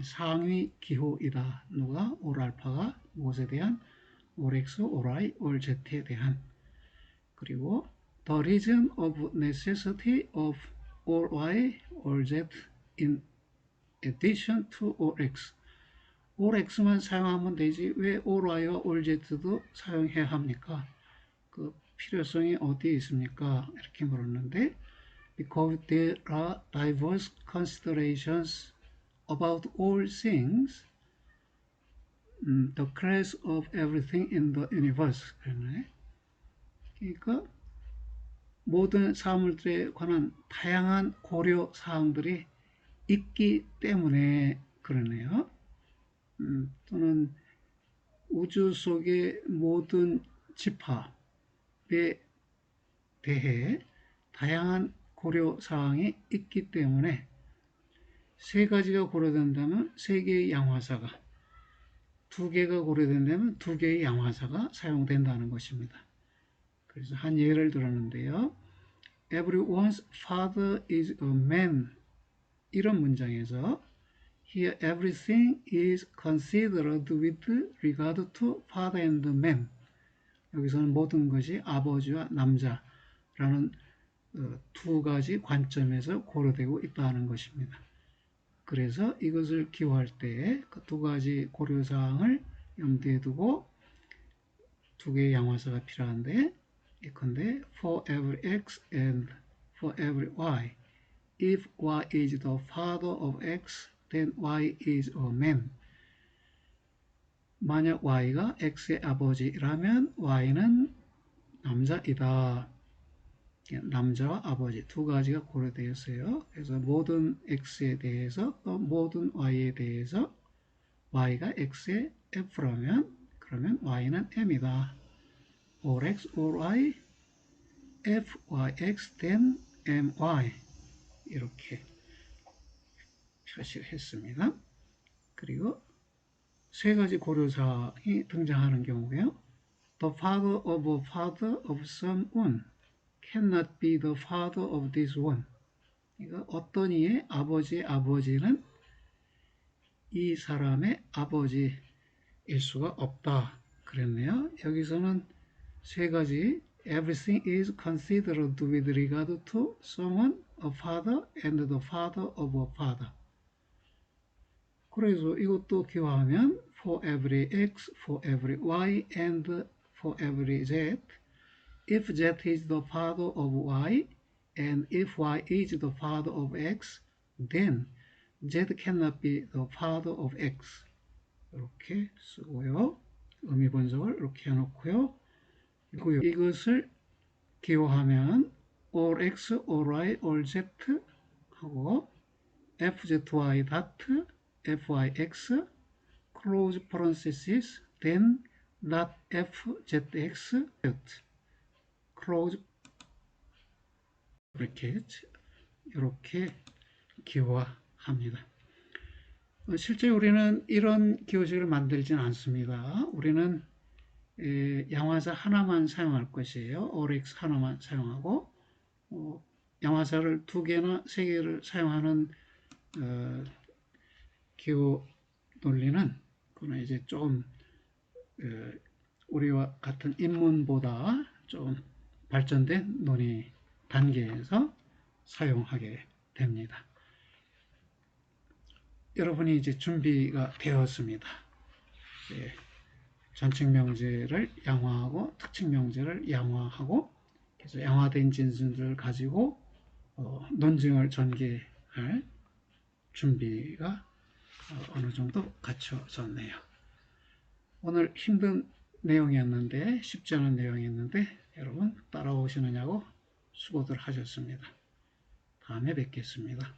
상위 기호이다. 누가 or 알파가 무엇에 대한 or x, or y, or z에 대한 그리고 the reason of necessity of or y or z in addition to or x. or x만 사용하면 되지 왜 or y와 or z도 사용해야 합니까? 그 필요성이 어디에 있습니까? 이렇게 물었는데 because there are diverse considerations about all things, the class of everything in the universe. 그러니까 모든 사물들에 관한 다양한 고려 사항들이 있기 때문에 그러네요. 또는 우주 속의 모든 집합에 대해 다양한 고려 사항이 있기 때문에 세 가지가 고려된다면 세 개의 양화사가, 두 개가 고려된다면 두 개의 양화사가 사용된다는 것입니다. 그래서 한 예를 들었는데요. Everyone's father is a man. 이런 문장에서 Here everything is considered with regard to father and man. 여기서는 모든 것이 아버지와 남자라는 두 가지 관점에서 고려되고 있다는 것입니다. 그래서 이것을 기호할 때 그 두 가지 고려사항을 염두에 두고 두 개의 양화사가 필요한데 예컨대 for every x and for every y. If y is the father of x, then y is a man. 만약 y가 x의 아버지라면 y는 남자이다. 남자와 아버지 두 가지가 고려되었어요. 그래서 모든 x에 대해서 또 모든 y에 대해서 y가 x의 f라면 그러면 y는 m이다. or x or y, f y x, then m y 이렇게 표시를 했습니다. 그리고 세 가지 고려사항이 등장하는 경우에요. The father of a father of someone cannot be the father of this one. 그러니까 어떤 이의 아버지의 아버지는 이 사람의 아버지일 수가 없다. 그랬네요. 여기서는 세 가지 Everything is considered with regard to someone, a father, and the father of a father. 그래서 이것도 기호하면 for every x, for every y, and for every z. If z is the father of y and if y is the father of x, then z cannot be the father of x. 이렇게 쓰고요. 의미 분석을 이렇게 해놓고요. 이것을 기호하면 all x, all y, all z 하고 fzy dot fyx close parenthesis then dot fzx close 이렇게 기호합니다. 실제 우리는 이런 기호식을 만들지는 않습니다. 우리는 양화사 하나만 사용할 것이에요. ORX 하나만 사용하고 양화사를 2개나 3개를 사용하는 기호 논리는 그는 이제 좀 우리와 같은 인문보다 좀 발전된 논의 단계에서 사용하게 됩니다. 여러분이 이제 준비가 되었습니다. 전칙 명제를 양화하고 특칙 명제를 양화하고 그래서 양화된 진술을 가지고 논증을 전개할 준비가 어느 정도 갖춰졌네요. 오늘 힘든 내용이었는데 쉽지 않은 내용이었는데 여러분 따라오시느냐고 수고들 하셨습니다. 다음에 뵙겠습니다.